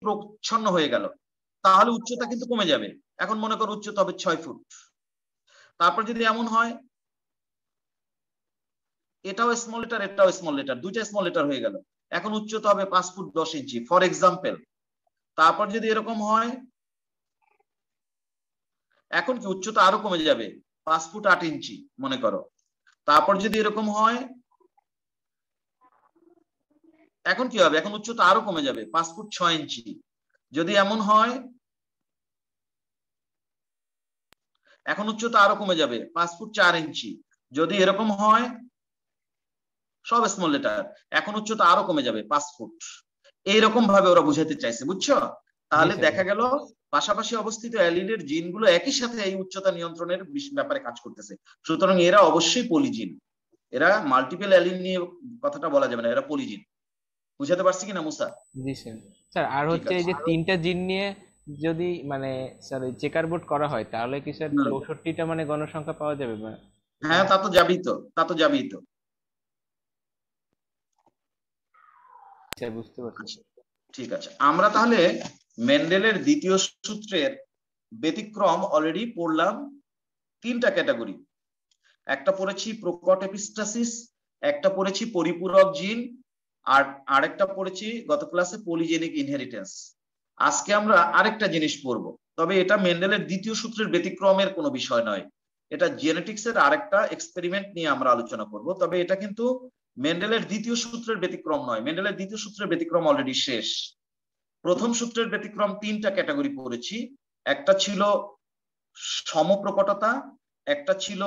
প্রচ্ছন্ন হয়ে গেল, তাহলে উচ্চতা কিন্তু কমে যাবে। এখন মনে করো উচ্চতা হবে 6 ফুট। তারপর যদি এমন হয় এটাও স্মল লেটার এটাও স্মল লেটার, দুইটা স্মল লেটার হয়ে গেল, এখন উচ্চতা হবে 5 ফুট 10 ইঞ্চি ফর এক্সাম্পল। তারপর যদি এরকম হয়, এখন কি উচ্চতা আরো কমে যাবে 5 ফুট 8 ইঞ্চি মনে করো। তারপর যদি এরকম হয়, এখন কি হবে, এখন উচ্চতা আরো কমে যাবে 5 ফুট 6 ইঞ্চি। যদি এমন হয়, এখন উচ্চতা আরো কমে যাবে 5 ফুট 4 ইঞ্চি। যদি এরকম হয়, সব স্মল লেটার, এখন উচ্চতা আরো কমে যাবে 5 ফুট। এইরকম ভাবে ওরা বুঝাতে চাইছে, বুঝছো? তাহলে দেখা গেল পাশাপাশি অবস্থিত অ্যালিলের জিনগুলো একই সাথে এই উচ্চতা নিয়ন্ত্রণের ব্যাপারে কাজ করতেছে। সুতরাং এরা অবশ্যই পলিজিন, এরা মাল্টিপল অ্যালিল নিয়ে কথাটা বলা যাবে না, এরা পলিজিন। বুঝাতে পারছি কিনা মুসা? জি স্যার। স্যার আর হচ্ছে এই যে 3টা জিন নিয়ে যদি মানে স্যার ওই চেকার বোর্ড করা হয় তাহলে কি স্যার 64টা মানে গণসংখ্যা পাওয়া যাবে? হ্যাঁ, তা তো যাবেই তো, তা তো যাবেই তো। বুঝতে পারছি। ঠিক আছে, আমরা তাহলে মেন্ডেলের দ্বিতীয় সূত্রের ব্যতিক্রম অলরেডি পড়লাম। 3টা ক্যাটাগরি, একটা পড়েছি প্রকট এপিস্টাসিস, একটা পড়েছি পরিপূরক জিন, আর আরেকটা পড়েছি গত ক্লাসে পলিজেনিক ইনহেরিটেন্স। আজকে আমরা আরেকটা জিনিস পড়বো, তবে এটা মেন্ডেলের দ্বিতীয় সূত্রের ব্যতিক্রমের কোনো বিষয় নয়, এটা জেনেটিক্স এর আরেকটা এক্সপেরিমেন্ট নিয়ে আমরা আলোচনা করব। তবে এটা কিন্তু মেন্ডেলের দ্বিতীয় সূত্রের ব্যতিক্রম নয়, মেন্ডেলের দ্বিতীয় সূত্রের ব্যতিক্রম অলরেডি শেষ। প্রথম সূত্রের ব্যতিক্রম 3টা ক্যাটাগরি পড়েছি, একটা ছিল সমপ্রকটতা, একটা ছিল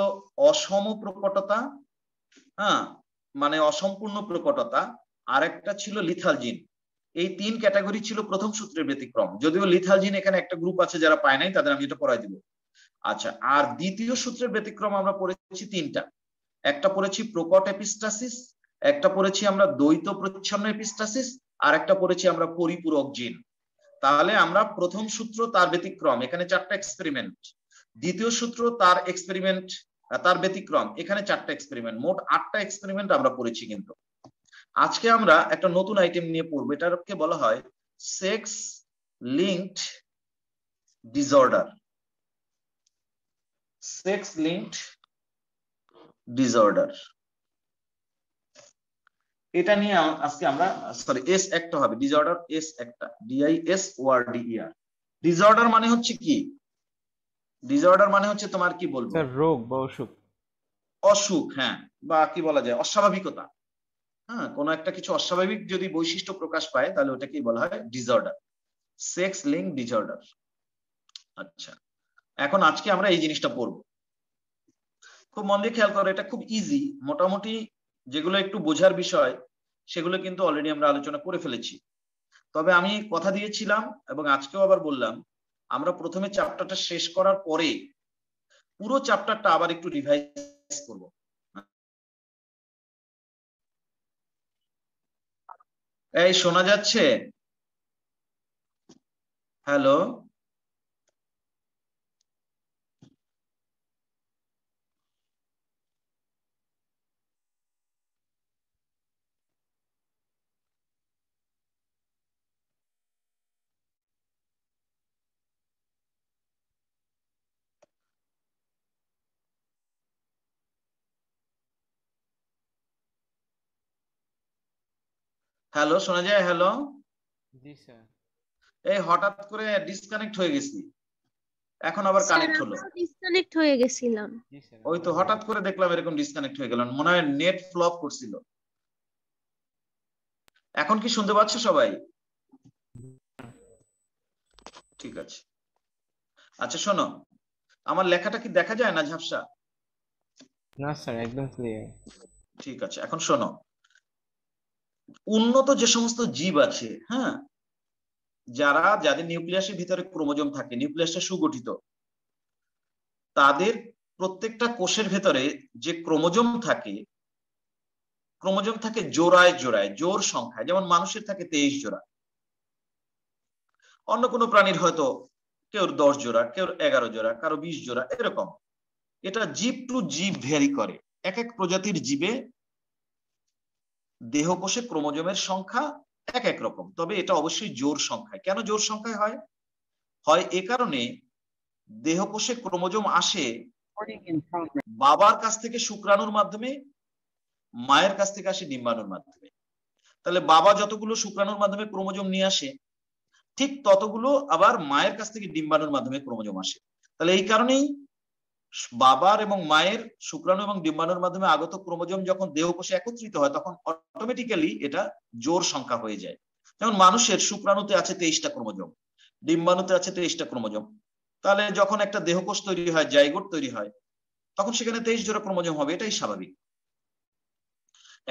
অসম প্রকটতা, হ্যাঁ মানে অসম্পূর্ণ প্রকটতা, আর একটা ছিল লিথাল জিন। এই 3 ক্যাটাগরি ছিল প্রথম সূত্রের ব্যতিক্রম, যদিও লিথাল জিন এখানে একটা গ্রুপ আছে যারা পায় নাই, তাদের আমি এটা পড়াই দিব। আচ্ছা, আর দ্বিতীয় সূত্রের ব্যতিক্রম আমরা পড়েছি 3টা, একটা পড়েছি প্রকট এপিস্টাসিস, একটা পড়েছি আমরা দ্বৈত প্রচ্ছন্ন এপিস্টাসিস, আর একটা পড়েছি আমরা পরিপূরক জিন। তাহলে আমরা প্রথম সূত্র তার ব্যতিক্রম, এখানে 4টা এক্সপেরিমেন্ট, দ্বিতীয় সূত্র তার এক্সপেরিমেন্ট তার ব্যতিক্রম, এখানে 4টা এক্সপেরিমেন্ট, মোট 8টা এক্সপেরিমেন্ট আমরা পড়েছি। কিন্তু আজকে আমরা একটা নতুন আইটেম নিয়ে পড়বো, এটাকে বলা হয় sex linked disorder. Sex linked disorder, এটা নিয়ে আজকে আমরা, সরি এস একটা হবে, ডিসঅর্ডার এস একটা, DISORDER। ডিসঅর্ডার মানে হচ্ছে কি? ডিসঅর্ডার মানে হচ্ছে তোমার কি বলবো, স্যার রোগ বা অসুখ। অসুখ, হ্যাঁ, বা কি বলা যায়, অস্বাভাবিকতা। হ্যাঁ, কোনো একটা কিছু অস্বাভাবিক যদি বৈশিষ্ট্য প্রকাশ পায় তাহলে ওটাকেই বলা হয় ডিসঅর্ডার, সেক্স লিঙ্ক ডিসঅর্ডার। আচ্ছা, এখন আজকে আমরা এই জিনিসটা পড়বো, খুব মন দিয়ে খেয়াল করো, এটা খুব ইজি। মোটামুটি যেগুলো একটু বোঝার বিষয় সেগুলো কিন্তু অলরেডি আমরা আলোচনা করে ফেলেছি। তবে আমি কথা দিয়েছিলাম এবং আজকেও আবার বললাম, আমরা প্রথমে চ্যাপ্টারটা শেষ করার পরে পুরো চ্যাপ্টারটা আবার একটু রিভাইজ করব। এই শোনা যাচ্ছে? হ্যালো, হ্যালো, শোনা যায়? হ্যালো, জি স্যার। এই হঠাৎ করে ডিসকানেক্ট হয়ে গেছি, এখন আবার স্যার কানেক্ট হলো। আমরা ডিসকানেক্ট হয়ে গেছিলাম। জি স্যার। ওই তো হঠাৎ করে দেখলাম এরকম ডিসকানেক্ট হয়ে গেল, মনে হয় নেট ফ্লপ করছিল। এখন কি শুনতে পাচ্ছ সবাই? ঠিক আছে। আচ্ছা শোনো, আমার লেখাটা কি দেখা যায় না ঝাপসা? না স্যার, একদম ক্লিয়ার। ঠিক আছে, এখন শোনো, উন্নত যে সমস্ত জীব আছে, হ্যাঁ, যাদের নিউক্লিয়াসের ভিতরে ক্রোমোজোম থাকে, নিউক্লিয়াসটা সুগঠিত, তাদের প্রত্যেকটা কোষের ভেতরে যে ক্রোমোজোম থাকে, ক্রোমোজোম থাকে জোড়ায় জোড়ায়, জোড় সংখ্যায়, যেমন মানুষের থাকে 23 জোড়া, অন্য কোনো প্রাণীর হয়তো কেউ 10 জোড়া, কেউ 11 জোড়া, কারো 20 জোড়া, এরকম। এটা জীব টু জীব ভ্যারি করে, এক এক প্রজাতির জীবে দেহকোষে ক্রোমোজোমের সংখ্যা এক এক রকম, তবে এটা অবশ্যই জোড় সংখ্যায়। কেন জোড় সংখ্যায় হয়? হয় এ কারণে দেহকোষে ক্রোমোজোম আসে বাবার কাছ থেকে শুক্রাণুর মাধ্যমে, মায়ের কাছ থেকে আসে ডিম্বাণুর মাধ্যমে। তাহলে বাবা যতগুলো শুক্রাণুর মাধ্যমে ক্রোমোজোম নিয়ে আসে, ঠিক ততগুলো আবার মায়ের কাছ থেকে ডিম্বাণুর মাধ্যমে ক্রোমোজোম আসে। তাহলে এই কারণেই বাবার এবং মায়ের শুক্রাণু এবং ডিম্বাণুর মাধ্যমে আগত ক্রোমোজোম যখন দেহকোষে একত্রিত হয় তখন অটোমেটিক্যালি এটা জোড় সংখ্যা হয়ে যায়। যেমন মানুষের শুক্রাণুতে আছে 23টা ক্রোমোজোম, ডিম্বাণুতে আছে 23টা ক্রোমোজোম। তাহলে যখন একটা দেহকোষ তৈরি হয়, জাইগোট তৈরি হয়, তখন সেখানে 23 জোড়া ক্রোমোজোম হবে, এটাই স্বাভাবিক।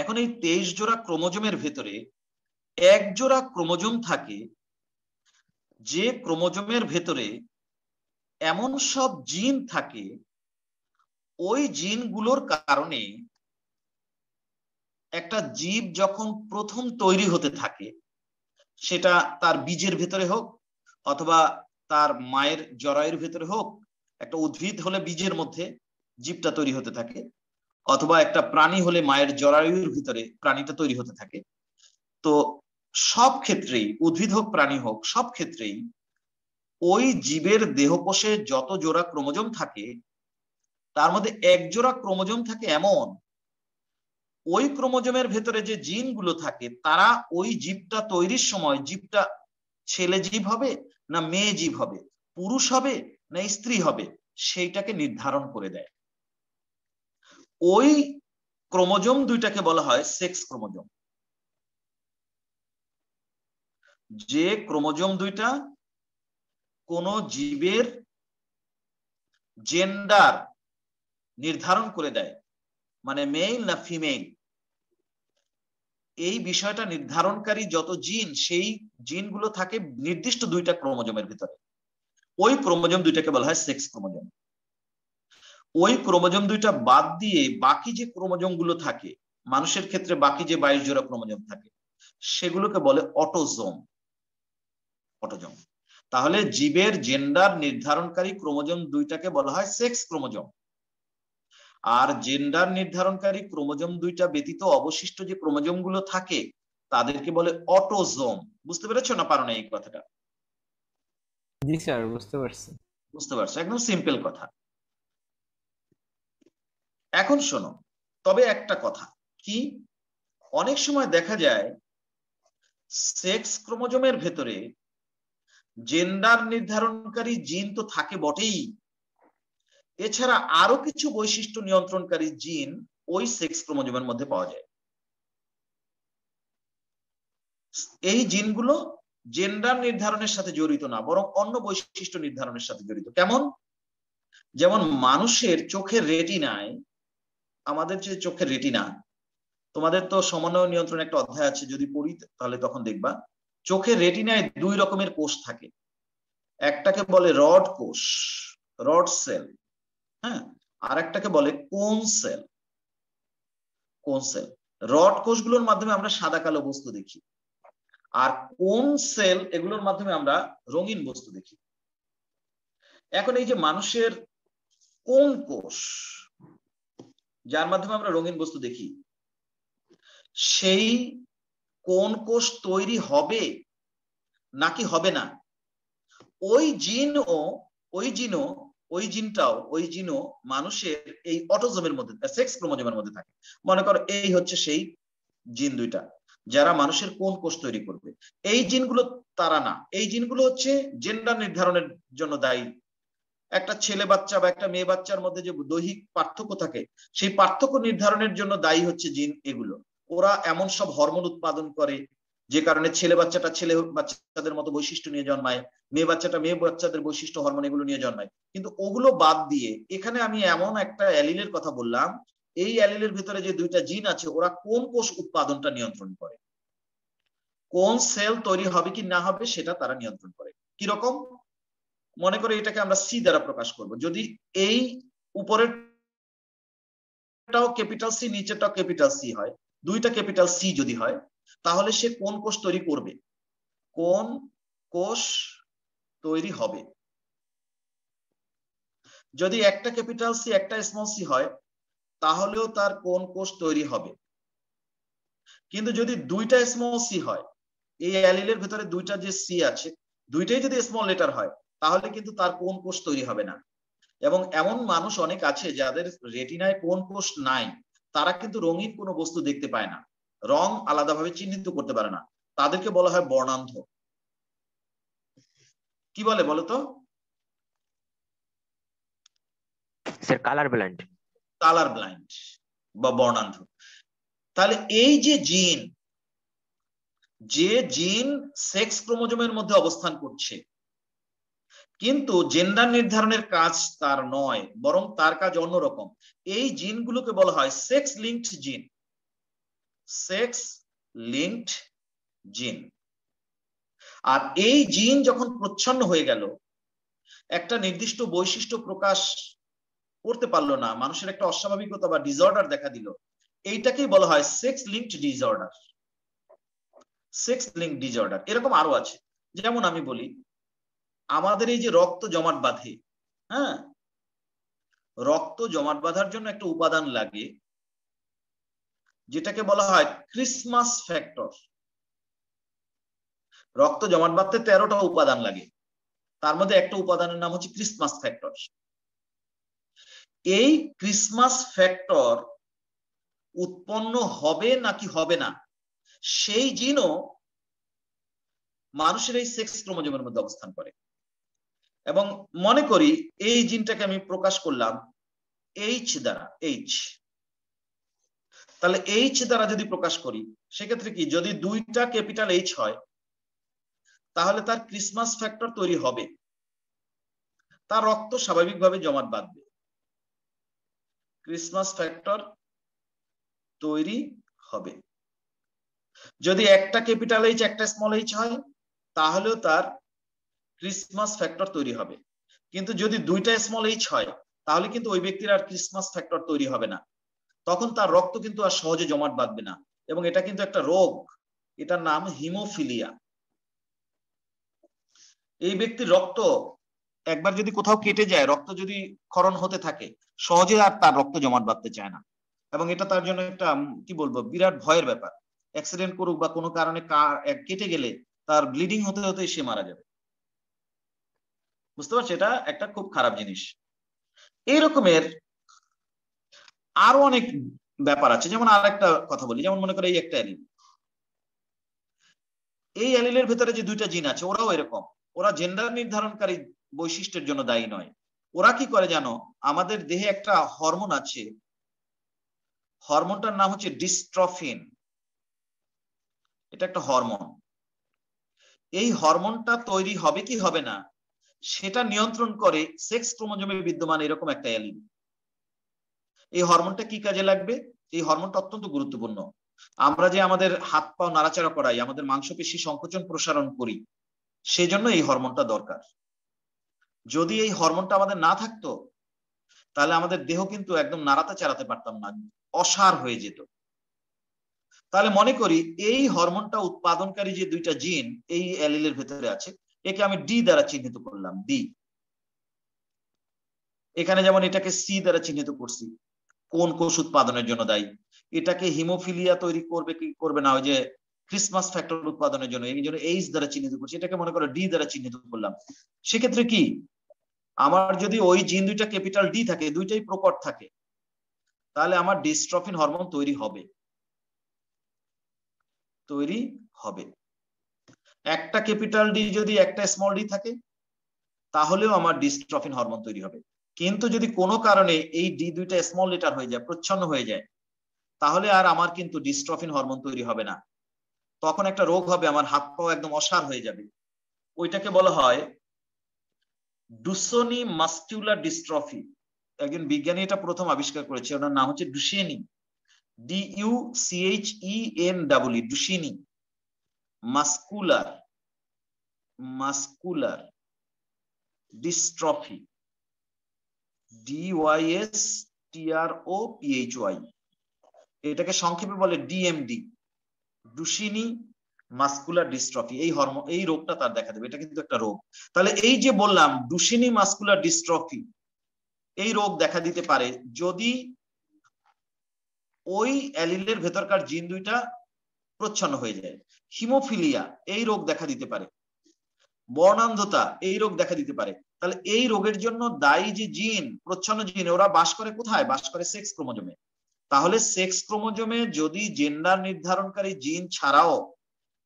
এখন এই 23 জোড়া ক্রোমোজোমের ভেতরে এক জোড়া ক্রোমোজোম থাকে, যে ক্রোমোজোমের ভেতরে এমন সব জিন থাকে, ওই জিনগুলোর কারণে একটা জীব যখন প্রথম তৈরি হতে থাকে, সেটা তার বীজের ভেতরে হোক অথবা তার মায়ের জরায়ুর ভেতরে হোক, একটা উদ্ভিদ হলে বীজের মধ্যে জীবটা তৈরি হতে থাকে, অথবা একটা প্রাণী হলে মায়ের জরায়ুর ভিতরে প্রাণীটা তৈরি হতে থাকে। তো সব ক্ষেত্রেই, উদ্ভিদ হোক প্রাণী হোক, সব ক্ষেত্রেই ওই জীবের দেহকোষে যত জোড়া ক্রোমোজোম থাকে তার মধ্যে এক জোড়া ক্রোমোজোম থাকে এমন, ওই ক্রোমোজোমের ভেতরে যে জিনগুলো থাকে তারা ওই জীবটা তৈরির সময় জীবটা ছেলে জীব হবে না মেয়ে জীব হবে, পুরুষ হবে না স্ত্রী হবে, সেইটাকে নির্ধারণ করে দেয়। ওই ক্রোমোজোম দুইটাকে বলা হয় সেক্স ক্রোমোজোম। যে ক্রোমোজোম দুইটা কোন জীবের জেন্ডার নির্ধারণ করে দেয়, মানে মেল না ফিমেল, এই বিষয়টা নির্ধারণকারী যত জিন, সেই জিনগুলো থাকে নির্দিষ্ট দুইটা ক্রোমোজোমের ভিতরে। ওই ক্রোমোজোম দুইটাকে বলা হয় সেক্স ক্রোমোজোম। ওই ক্রোমোজোম দুইটা বাদ দিয়ে বাকি যে ক্রোমোজোম গুলো থাকে, মানুষের ক্ষেত্রে বাকি যে 22 জোড়া ক্রোমোজোম থাকে, সেগুলোকে বলে অটোজোম। অটোজোম। তাহলে জীবের জেন্ডার নির্ধারণকারী ক্রোমোজোম দুইটাকে বলা হয় সেক্স ক্রোমোজোম, আর জেন্ডার নির্ধারণকারী ক্রোমোজোম দুইটা ব্যতীত অবশিষ্ট যে ক্রোমোজোম গুলো থাকে তাদেরকে বলে অটোজোম। বুঝতে পেরেছো না পারো না এই কথাটা? জি স্যার, বুঝতে পারছি। বুঝতে পারছো, একদম সিম্পল কথা। এখন শোনো, তবে একটা কথা কি, অনেক সময় দেখা যায় সেক্স ক্রোমোজোমের ভেতরে জেন্ডার নির্ধারণকারী জিন তো থাকে বটেই, এছাড়া আরো কিছু বৈশিষ্ট্য নিয়ন্ত্রণকারী জিন ওই সেক্স ক্রোমোজোমের মধ্যে পাওয়া যায়। এই জিনগুলো জেন্ডার নির্ধারণের সাথে জড়িত না, বরং অন্য বৈশিষ্ট্য নির্ধারণের সাথে জড়িত। কেমন? যেমন মানুষের চোখের রেটিনায়, আমাদের যে চোখের রেটিনা, তোমাদের তো সমন্বয় নিয়ন্ত্রণ একটা অধ্যায় আছে, যদি পড়ি তাহলে তখন দেখবা চোখের রেটিনায় দুই রকমের কোষ থাকে। একটাকে বলে রড কোষ, রড সেল, হ্যাঁ, আর একটাকে বলে কোন সেল, কোন সেল। রড কোষগুলোর মাধ্যমে আমরা সাদা কালো বস্তু দেখি, আর কোন সেল এগুলোর মাধ্যমে আমরা রঙিন বস্তু দেখি। এখন এই যে মানুষের কোন কোষ, যার মাধ্যমে আমরা রঙিন বস্তু দেখি, সেই কোন কোষ তৈরি হবে নাকি হবে না, ওই জিনও মানুষের এই অটোজোমের মধ্যে, সেক্স ক্রোমোজোমের মধ্যে থাকে। মনে করো এই হচ্ছে সেই জিন দুইটা যারা মানুষের কোন কোষ তৈরি করবে। এই জিনগুলো তারা না, এই জিনগুলো হচ্ছে জেন্ডার নির্ধারণের জন্য দায়ী। একটা ছেলে বাচ্চা বা একটা মেয়ে বাচ্চার মধ্যে যে দৈহিক পার্থক্য থাকে, সেই পার্থক্য নির্ধারণের জন্য দায়ী হচ্ছে জিন এগুলো। ওরা এমন সব হরমোন উৎপাদন করে যে কারণে ছেলে বাচ্চাটা ছেলে বাচ্চাদের মতো বৈশিষ্ট্য নিয়ে জন্মায়, মেয়ে বাচ্চাটা মেয়ে বাচ্চাদের বৈশিষ্ট্য হরমোন এগুলো নিয়ে জন্মায়। কিন্তু ওগুলো বাদ দিয়ে এখানে আমি এমন একটা অ্যালিলের কথা বললাম, এই অ্যালিলের ভিতরে যে দুইটা জিন আছে, ওরা কোন কোষ উৎপাদনটা নিয়ন্ত্রণ করে, কোন সেল তৈরি হবে কি না হবে সেটা তারা নিয়ন্ত্রণ করে। কিরকম? মনে করে এটাকে আমরা সি দ্বারা প্রকাশ করব। যদি এই উপরেরটাও ক্যাপিটাল সি, নিচেরটাও ক্যাপিটাল সি হয়, দুইটা ক্যাপিটাল সি যদি হয়, তাহলে সে কোন কোষ তৈরি করবে, কোন কোষ তৈরি হবে। যদি একটা ক্যাপিটাল সি একটা স্মল সি হয়, তাহলেও তার কোন কোষ তৈরি হবে। কিন্তু যদি দুইটা স্মল সি হয়, এই অ্যালিলের ভেতরে দুইটা যে সি আছে দুইটাই যদি স্মল লেটার হয় তাহলে কিন্তু তার কোন কোষ তৈরি হবে না। এবং এমন মানুষ অনেক আছে যাদের রেটিনায় কোন কোষ নাই, তারা কিন্তু রঙিন কোনো বস্তু দেখতে পায় না, রং আলাদাভাবে চিহ্নিত করতে পারে না, তাদেরকে বলা হয় বর্ণান্ধ। কি বলে বলতো? Sir colour blind. Colour blind বা বর্ণান্ধ। তাহলে এই যে জিন সেক্স ক্রোমোজোমের মধ্যে অবস্থান করছে, কিন্তু জেন্ডার নির্ধারণের কাজ তার নয়, বরং তার কাজ অন্যরকম। এই জিনগুলোকে বলা হয় সেক্স লিঙ্কড জিন। সেক্স লিঙ্কড জিন। আর এই জিন যখন প্রচ্ছন্ন হয়ে গেল, একটা নির্দিষ্ট বৈশিষ্ট্য প্রকাশ করতে পারলো না, মানুষের একটা অস্বাভাবিকতা বা ডিসঅর্ডার দেখা দিল, এইটাকেই বলা হয় sex linked disorder. Sex linked disorder এরকম আরো আছে। যেমন আমি বলি, আমাদের এই যে রক্ত জমাট বাঁধে, হ্যাঁ, রক্ত জমাট বাঁধার জন্য একটা উপাদান লাগে যেটাকে বলা হয় ক্রিসমাস ফ্যাক্টর। রক্ত জমাট বাঁধতে 13টা উপাদান লাগে, তার মধ্যে একটা উপাদানের নাম হচ্ছে ক্রিসমাস ফ্যাক্টর। এই ক্রিসমাস ফ্যাক্টর উৎপন্ন হবে নাকি হবে না, সেই জিনও মানুষের এই সেক্স ক্রোমোজোমের মধ্যে অবস্থান করে। এবং মনে করি এই জিনটাকে আমি প্রকাশ করলাম এইচ দ্বারা, এইচ। তাহলে এইচ দ্বারা যদি প্রকাশ করি, সেক্ষেত্রে কি, যদি দুইটা ক্যাপিটাল এইচ হয় তাহলে তার ক্রিসমাস ফ্যাক্টর তৈরি হবে, তার রক্ত স্বাভাবিকভাবে জমাট বাঁধবে, ক্রিসমাস ফ্যাক্টর তৈরি হবে। যদি একটা ক্যাপিটাল এইচ একটা স্মল এইচ হয় তাহলেও তার ক্রিসমাস ফ্যাক্টর তৈরি হবে। কিন্তু যদি দুইটা স্মল এইচ হয় তাহলে কিন্তু ওই ব্যক্তির আর ক্রিসমাস ফ্যাক্টর তৈরি হবে না, তখন তার রক্ত কিন্তু আর সহজে জমাট বাঁধবে না। এবং এটা কিন্তু একটা রোগ, এটার নাম হিমোফিলিয়া। এই ব্যক্তির রক্ত একবার যদি কোথাও কেটে যায়, রক্ত যদি ক্ষরণ হতে থাকে, সহজে আর তার রক্ত জমাট বাঁধতে চায় না। এবং এটা তার জন্য একটা কি বলবো, বিরাট ভয়ের ব্যাপার। অ্যাক্সিডেন্ট করুক বা কোনো কারণে কেটে গেলে তার ব্লিডিং হতে হতে সে মারা যাবে। বুঝতে পারছি, এটা একটা খুব খারাপ জিনিস। এই রকমের আরো অনেক ব্যাপার আছে। যেমন আর একটা কথা বলি, যেমন মনে করে এই একটা অ্যালিল, এই অ্যালিলের ভেতরে যে দুইটা জিন আছে ওরাও এরকম, ওরা জেন্ডার নির্ধারণকারী বৈশিষ্ট্যের জন্য দায়ী নয়। ওরা কি করে জানো, আমাদের দেহে একটা হরমোন আছে, হরমোনটার নাম হচ্ছে ডিস্ট্রফিন। এটা একটা হরমোন। এই হরমোনটা তৈরি হবে কি হবে না সেটা নিয়ন্ত্রণ করে সেক্স ক্রোমোজোমে বিদ্যমান এরকম একটা অ্যালিল। এই হরমোনটা কি কাজে লাগবে? এই হরমোনটা অত্যন্ত গুরুত্বপূর্ণ। আমরা যে আমাদের হাত পা নাড়াচাড়া করাই, আমাদের মাংসপেশি সংকোচন প্রসারণ করি, সেজন্য এই হরমোনটা দরকার। যদি এই হরমোনটা আমাদের না থাকতো তাহলে আমাদের দেহ কিন্তু একদম নাড়াতে চাড়াতে পারতাম না, অসাড় হয়ে যেত। তাহলে মনে করি এই হরমোনটা উৎপাদনকারী যে দুইটা জিন এই অ্যালিলের ভেতরে আছে, একে আমি ডি দ্বারা চিহ্নিত করলাম, ডি। এখানে যেমন এটাকে সি দ্বারা চিহ্নিত করছি, কোন কোষ উৎপাদনের জন্য দায়ী। এটাকে হিমোফিলিয়া তৈরি করবে কি করবে না, ওই যে ক্রিসমাস ফ্যাক্টর উৎপাদনের জন্য, এই জন্য এইচ দ্বারা চিহ্নিত করছি। এটাকে মনে করো ডি দ্বারা চিহ্নিত করলাম। সেক্ষেত্রে কি, আমার যদি ওই জিন দুইটা ক্যাপিটাল ডি থাকে, দুইটাই প্রকট থাকে, তাহলে আমার ডিস্ট্রফিন হরমোন তৈরি হবে। তৈরি হবে। একটা ক্যাপিটাল ডি যদি একটা স্মল ডি থাকে তাহলেও আমার ডিস্ট্রফিন হরমোন তৈরি হবে। কিন্তু যদি কোনো কারণে এই ডি দুইটা স্মল লেটার হয়ে যায়, প্রচ্ছন্ন হয়ে যায়, তাহলে আর আমার কিন্তু ডিস্ট্রফিন হরমোন তৈরি হবে না। তখন একটা রোগ হবে, আমার হাত পা একদম অসাড় হয়ে যাবে। ওইটাকে বলা হয় ডুসেনি মাস্কুলার ডিস্ট্রফি। একজন বিজ্ঞানী এটা প্রথম আবিষ্কার করেছে, ওনার নাম হচ্ছে ডুসেনি, DUCHENW, ডুসেনি মাস্কুলার ডিস্ট্রফি, DYSTROPHY। এটাকে সংক্ষেপে বলে DMD, ডুসেনি মাস্কুলার ডিস্ট্রফি। এই হরমোন, এই রোগটা তার দেখা দেবে, এটা কিন্তু একটা রোগ। তাহলে এই যে বললাম ডুসেনি মাস্কুলার ডিস্ট্রফি, এই রোগ দেখা দিতে পারে যদি ওই অ্যালিলের ভেতরকার জিন দুইটা প্রচ্ছন্ন হয়ে যায়। হিমোফিলিয়া এই রোগ দেখা দিতে পারে, বর্ণান্ধতা এই রোগ দেখা দিতে পারে। তাহলে এই রোগের জন্য দায়ী যে জিন, প্রচ্ছন্ন জিন, ওরা বাস করে কোথায়? বাস করে সেক্স ক্রোমোজোমে। তাহলে সেক্স ক্রোমোজোমে যদি জেন্ডার নির্ধারণকারী জিন ছাড়াও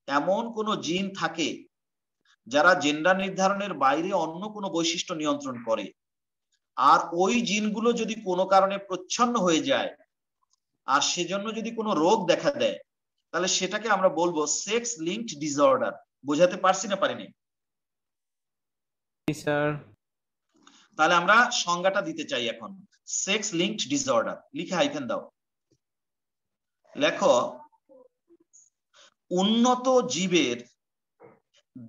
এমন কোন জিন থাকে যারা জেন্ডার নির্ধারণের বাইরে অন্য কোনো বৈশিষ্ট্য নিয়ন্ত্রণ করে, আর ওই জিনগুলো যদি কোনো কারণে প্রচ্ছন্ন হয়ে যায় আর সেজন্য যদি কোনো রোগ দেখা দেয়, তাহলে সেটাকে আমরা বলবো সেক্স লিঙ্কড ডিসঅর্ডার। বোঝাতে পারছি না পারিনি? স্যার তাহলে আমরা সংজ্ঞাটা দিতে চাই এখন। সেক্স লিঙ্কড ডিসঅর্ডার লিখে হাইফেন দাও। লেখো, উন্নত জীবের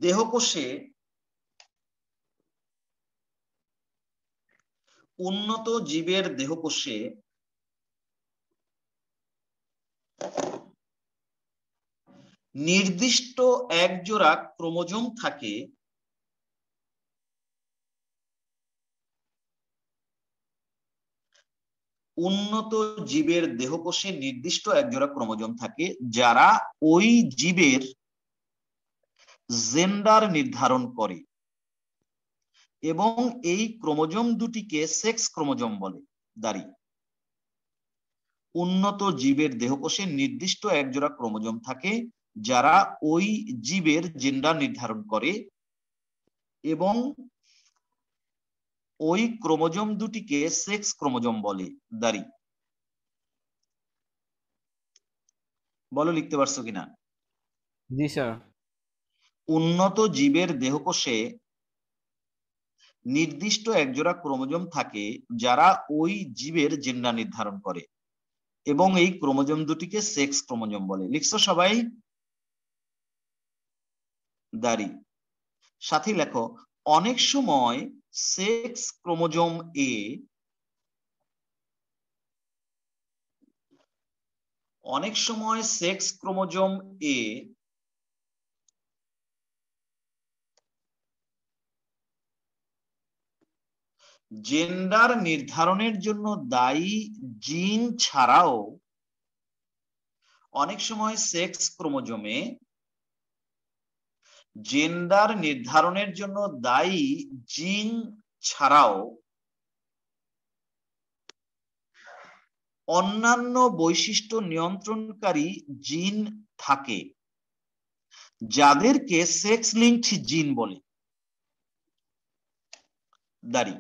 দেহকোষে নির্দিষ্ট একজোড়া ক্রোমোজোম থাকে যারা ওই জীবের জেন্ডার নির্ধারণ করে এবং এই ক্রোমোজোম দুটিকে সেক্স ক্রোমোজোম বলে। দাঁড়ি, উন্নত জীবের দেহকোষে নির্দিষ্ট একজোড়া ক্রোমোজোম থাকে যারা ওই জীবের জেন্ডার নির্ধারণ করে এবং ওই ক্রোমোজোম দুটিকে সেক্স ক্রোমোজোম বলে। দাঁড়ি, বলো লিখতে পারছো কিনা? জি স্যার। উন্নত জীবের দেহকোষে নির্দিষ্ট একজোড়া ক্রোমোজোম থাকে যারা ওই জীবের জেন্ডার নির্ধারণ করে এবং এই ক্রোমোজোম দুটিকে সেক্স ক্রোমোজোম বলে। লিখছো সবাই? দাঁড়ি, সাথে লেখো, অনেক সময় সেক্স ক্রোমোজোম এ জেন্ডার নির্ধারণের জন্য দায়ী জিন ছাড়াও অনেক সময় সেক্স ক্রোমোজোমে জেন্ডার নির্ধারণের জন্য দায়ী জিন ছাড়াও অন্যান্য বৈশিষ্ট্য নিয়ন্ত্রণকারী জিন থাকে যাদেরকে সেক্স লিঙ্কড জিন বলে। দাঁড়ি,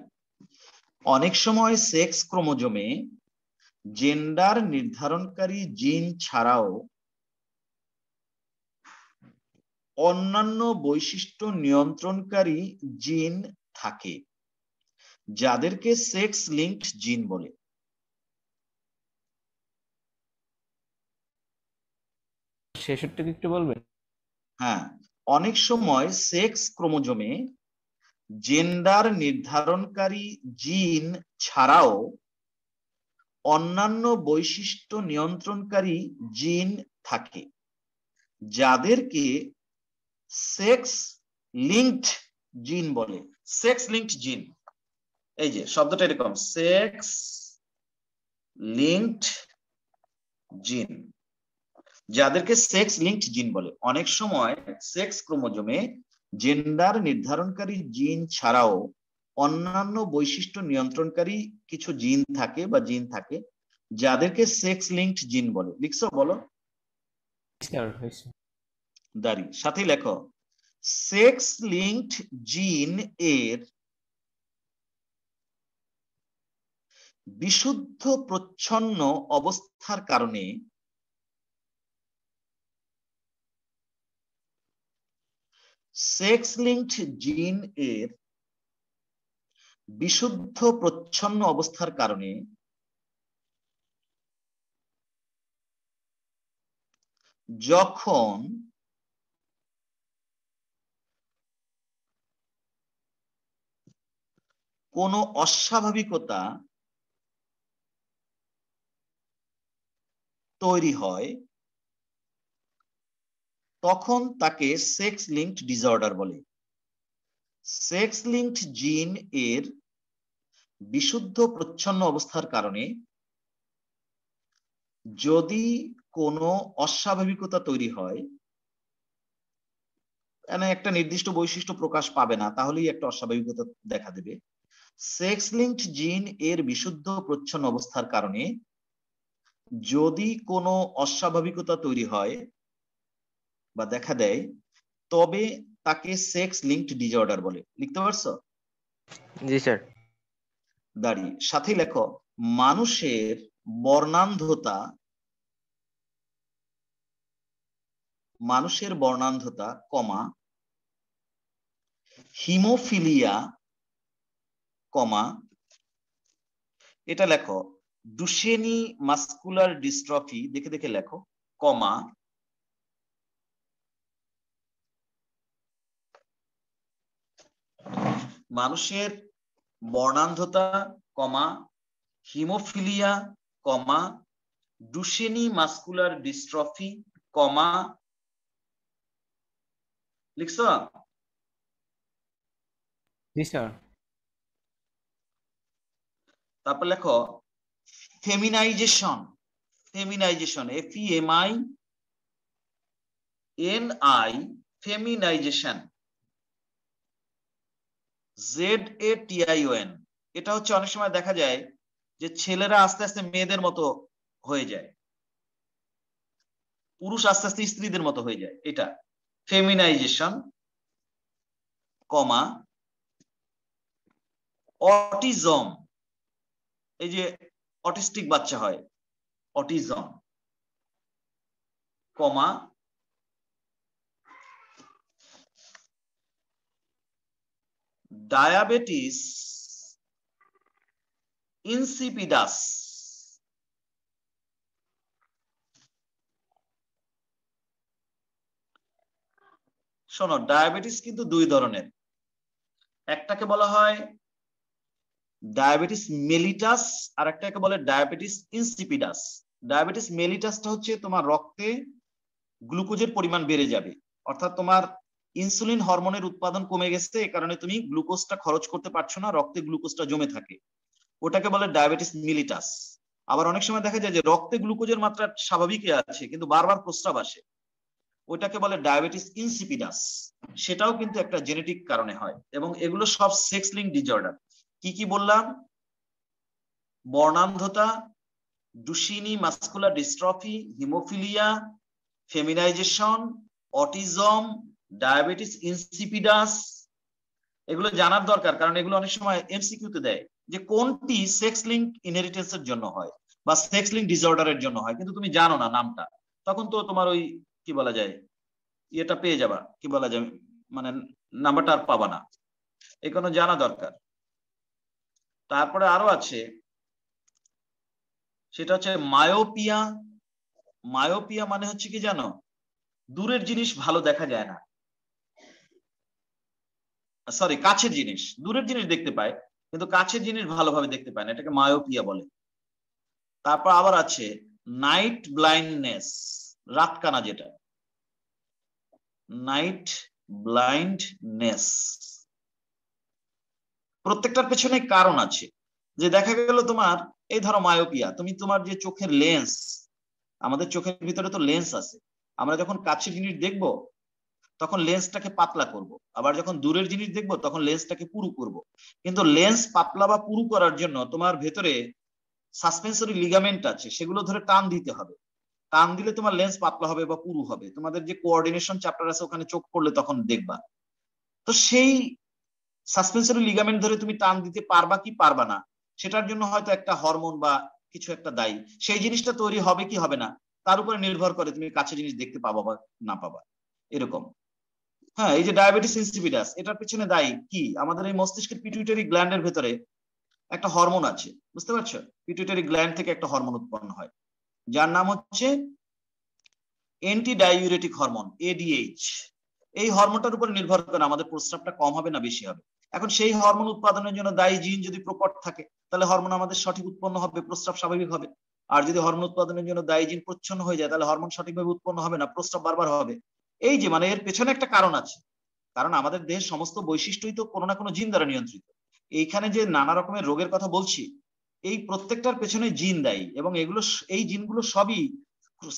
অনেক সময় সেক্স ক্রোমোজোমে জেন্ডার নির্ধারণকারী জিন ছাড়াও অন্যান্য বৈশিষ্ট্য নিয়ন্ত্রণকারী জিন থাকে যাদেরকে সেক্স লিঙ্কড জিন বলে। শেষেরটা একটু বলবেন? হ্যাঁ, অনেক সময় সেক্স ক্রোমোজোমে জেন্ডার নির্ধারণকারী জিন ছাড়াও অন্যান্য বৈশিষ্ট্য নিয়ন্ত্রণকারী জিন থাকে যাদেরকে সেক্স লিঙ্কড জিন বলে। সেক্স লিঙ্কড জিন, এই যে শব্দটা এরকম, সেক্স লিঙ্কড জিন, যাদেরকে সেক্স লিঙ্কড জিন বলে। অনেক সময় সেক্স ক্রোমোজোমে জেন্ডার নির্ধারণকারী জিন ছাড়াও অন্যান্য বৈশিষ্ট্য নিয়ন্ত্রণকারী কিছু জিন থাকে বা জিন থাকে যাদেরকে সেক্স লিঙ্কড জিন বলে। লিখছো? বলো। দাঁড়ি, সাথে লেখো, সেক্স লিঙ্কড জিন এর বিশুদ্ধ প্রচ্ছন্ন অবস্থার কারণে সেক্স লিঙ্কড জিন এর বিশুদ্ধ প্রচ্ছন্ন অবস্থার কারণে যখন কোনো অস্বাভাবিকতা তৈরি হয় তখন তাকে সেক্স লিঙ্কড ডিসঅর্ডার বলে। সেক্স লিঙ্কড জিন এর বিশুদ্ধ প্রচ্ছন্ন অবস্থার কারণে যদি কোনো অস্বাভাবিকতা তৈরি হয়, মানে একটা নির্দিষ্ট বৈশিষ্ট্য প্রকাশ পাবে না, তাহলেই একটা অস্বাভাবিকতা দেখা দেবে। সেক্স লিঙ্কড জিন এর বিশুদ্ধ প্রচ্ছন্ন অবস্থার কারণে যদি কোনো অস্বাভাবিকতা তৈরি হয় বা দেখা দেয়, তবে তাকে সেক্স লিঙ্কড ডিসঅর্ডার বলে। লিখতে পারছো? জি স্যার। দাঁড়িয়ে সাথে লেখো, মানুষের বর্ণান্ধতা, কমা হিমোফিলিয়া, কমা এটা লেখো ডুশেনি মাস্কুলার ডিস্ট্রফি, দেখে দেখে লেখো, কমা মানুষের বর্ণান্ধতা, কমা হিমোফিলিয়া, কমা ডুশেনি মাস্কুলার ডিস্ট্রফি, কমা লিখছো? জি স্যার। তারপর লেখো ফেমিনাইজেশন, FEMINI, ফেমিনাইজেশন, ZATION। এটা হচ্ছে অনেক সময় দেখা যায় যে ছেলেরা আস্তে আস্তে মেয়েদের মতো হয়ে যায়, পুরুষ আস্তে আস্তে স্ত্রীদের মতো হয়ে যায়, এটা ফেমিনাইজেশন, কমা অটিজম, এই যে অটিস্টিক বাচ্চা হয়, অটিজম, কমা ডায়াবেটিস ইনসিপিডাস। শোনো, ডায়াবেটিস কিন্তু দুই ধরনের, একটাকে বলা হয় ডায়াবেটিস মেলিটাস, আর একটাকে বলে ডায়াবেটিস ইনসিপিডাস। ডায়াবেটিস মেলিটাসটা হচ্ছে তোমার রক্তে গ্লুকোজের পরিমাণ বেড়ে যাবে, অর্থাৎ তোমার ইনসুলিন হরমোনের উৎপাদন কমে গেছে, এই কারণে তুমি গ্লুকোজটা খরচ করতে পারছো না, রক্তে গ্লুকোজটা জমে থাকে, ওটাকে বলে ডায়াবেটিস মেলিটাস। আবার অনেক সময় দেখা যায় যে রক্তে গ্লুকোজের মাত্রা স্বাভাবিকই আছে কিন্তু বারবার প্রস্রাব আসে, ওইটাকে বলে ডায়াবেটিস ইনসিপিডাস। সেটাও কিন্তু একটা জেনেটিক কারণে হয়, এবং এগুলো সব সেক্স লিঙ্ক ডিসঅর্ডার। কি কি বললাম? বর্ণান্ধতা, Duchenne muscular dystrophy, haemophilia, feminisation, autism, diabetes insipidus. এগুলো জানার দরকার, কারণ এগুলো অনেক সময় এমসিকিউতে দেয় যে কোনটি সেক্স লিঙ্ক ইনহেরিটেন্সের জন্য হয় বা সেক্স লিঙ্ক ডিসঅর্ডারের জন্য হয়, কিন্তু তুমি জানো না নামটা, তখন তো তোমার ওই কি বলা যায়, এটা পেয়ে যাবা, কি বলা যায়, মানে নাম্বারটা আর পাবা না, এই কোনো জানা দরকার। তারপরে আরো আছে, সেটা হচ্ছে মায়োপিয়া। মায়োপিয়া মানে হচ্ছে কি জানো? দূরের জিনিস ভালো দেখা যায় না, সরি কাছের জিনিস, দূরের জিনিস দেখতে পায় কিন্তু কাছের জিনিস ভালোভাবে দেখতে পায় না, এটাকে মায়োপিয়া বলে। তারপর আবার আছে নাইট ব্লাইন্ডনেস, রাতকানা, যেটা নাইট ব্লাইন্ডনেস। প্রত্যেকটার পেছনে কারণ আছে, যে দেখা গেল তোমার এই ধরো মায়োপিয়া, তুমি তোমার যে চোখের লেন্স, আমাদের চোখের ভিতরে তো লেন্স আছে, আমরা যখন কাছের জিনিস দেখবো তখন লেন্সটাকে পাতলা করব, আবার যখন দূরের জিনিস দেখবো তখন লেন্সটাকে পুরু করব। কিন্তু লেন্স পাতলা বা পুরু করার জন্য তোমার ভেতরে সাসপেন্সরি লিগামেন্ট আছে, সেগুলো ধরে টান দিতে হবে, টান দিলে তোমার লেন্স পাতলা হবে বা পুরু হবে। তোমাদের যে কোঅর্ডিনেশন চ্যাপ্টার আছে ওখানে চোখ পড়লে তখন দেখবা। তো সেই সাসপেন্সরি লিগামেন্ট ধরে তুমি টান দিতে পারবা কি পারবা না, সেটার জন্য হয়তো একটা হরমোন বা কিছু একটা দায়ী, সেই জিনিসটা তৈরি হবে কি হবে না তার উপরে নির্ভর করে তুমি কাছে জিনিস দেখতে পাবা বা না পাবা, এরকম। হ্যাঁ, এই যে ডায়াবেটিস ইনসিপিডাস, এটার পেছনে দায়ী কি? আমাদের এই মস্তিষ্কের পিটুইটারি গ্ল্যান্ডের ভেতরে একটা হরমোন আছে, বুঝতে পারছো? পিটুইটারি গ্ল্যান্ড থেকে একটা হরমোন উৎপন্ন হয় যার নাম হচ্ছে অ্যান্টি ডাইউরেটিক হরমোন, ADH। এই হরমোনটার উপর নির্ভর করে আমাদের প্রস্রাবটা কম হবে না বেশি হবে। এখন সেই হরমোন উৎপাদনের জন্য দায়ী জিন যদি প্রকট থাকে তাহলে হরমোন আমাদের সঠিক উৎপন্ন হবে, প্রস্রাব স্বাভাবিক হবে। আর যদি হরমোন উৎপাদনের জন্য দায়ী জিন প্রচ্ছন্ন হয়ে যায় তাহলে হরমোন সঠিকভাবে উৎপন্ন হবে না, প্রস্রাব বারবার হবে। এই যে মানে এর পেছনে একটা কারণ আছে, কারণ আমাদের দেহের সমস্ত বৈশিষ্ট্যই তো কোনো না কোনো জিন দ্বারা নিয়ন্ত্রিত। এইখানে যে নানা রকমের রোগের কথা বলছি, এই প্রত্যেকটার পেছনে জিন দায়ী, এবং এগুলো এই জিনগুলো সবই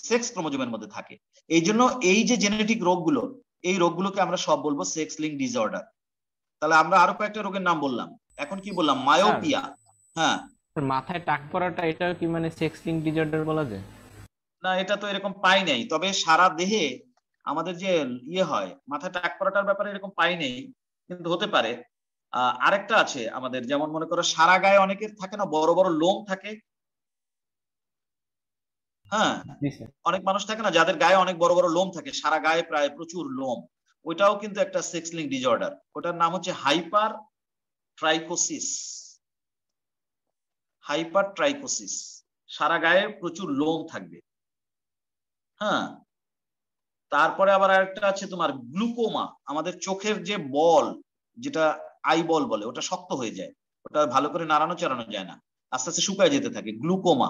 সেক্স ক্রোমোজোমের মধ্যে থাকে। এই জন্য এই যে জেনেটিক রোগগুলো, এই রোগগুলোকে আমরা সব বলবো সেক্স লিঙ্ক ডিসঅর্ডার। তাহলে আমরা আরো কয়েকটা রোগের নাম বললাম, এখন কি বললাম? মায়োপিয়া। হ্যাঁ, মাথায় টাক পড়াটা এটাও কি মানে সেক্স লিঙ্ক ডিসঅর্ডার বলা যায়? না এটা তো এরকম পাই নাই, তবে সারা দেহে আমাদের যে ইয়ে হয় মাথায় টাক পড়াটার ব্যাপারে এরকম পাই নাই, কিন্তু হতে পারে। আরেকটা আছে আমাদের, যেমন মনে করো সারা গায়ে অনেকের থাকে না বড় বড় লোম থাকে। হ্যাঁ, অনেক মানুষ থাকে না যাদের গায়ে অনেক বড় বড় লোম থাকে, সারা গায়ে প্রায় প্রচুর লোম, ওইটাও কিন্তু একটা সেক্স লিঙ্ক ডিসঅর্ডার। ওটার নাম হচ্ছে হাইপার ট্রাইকোসিস। হাইপার ট্রাইকোসিস, সারা গায়ে প্রচুর লোম থাকবে। হ্যাঁ, তারপরে আবার আরেকটা আছে তোমার গ্লুকোমা, আমাদের চোখের যে বল, যেটা আই বল বলে, ওটা শক্ত হয়ে যায়, ওটা ভালো করে নাড়ানো চাড়ানো যায় না, আস্তে আস্তে শুকায় যেতে থাকে, গ্লুকোমা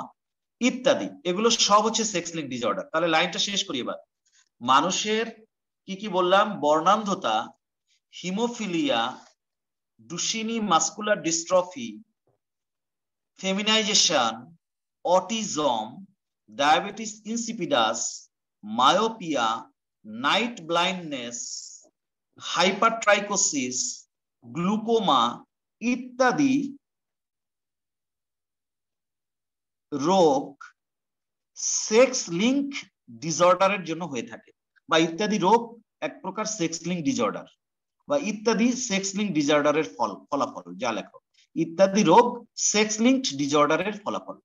ইত্যাদি। এগুলো সব হচ্ছে সেক্স লিঙ্ক ডিসঅর্ডার। তাহলে লাইনটা শেষ করি এবার। মানুষের কি কি বললাম? বর্ণান্ধতা, haemophilia, Duchenne muscular dystrophy, feminisation, autism, diabetes insipidus, myopia, night blindness, hypertrichosis, glaucoma ইত্যাদি রোগ সেক্স লিঙ্ক ডিসঅর্ডারের জন্য হয়ে থাকে, বা ইত্যাদি রোগ এক প্রকার সেক্স লিঙ্ক ডিসঅর্ডার, বা ইত্যাদি সেক্স লিঙ্ক ডিসঅর্ডারের ফলাফল। যা লেখো, ইত্যাদি রোগ সেক্স লিঙ্ক ডিসঅর্ডারের ফলাফল।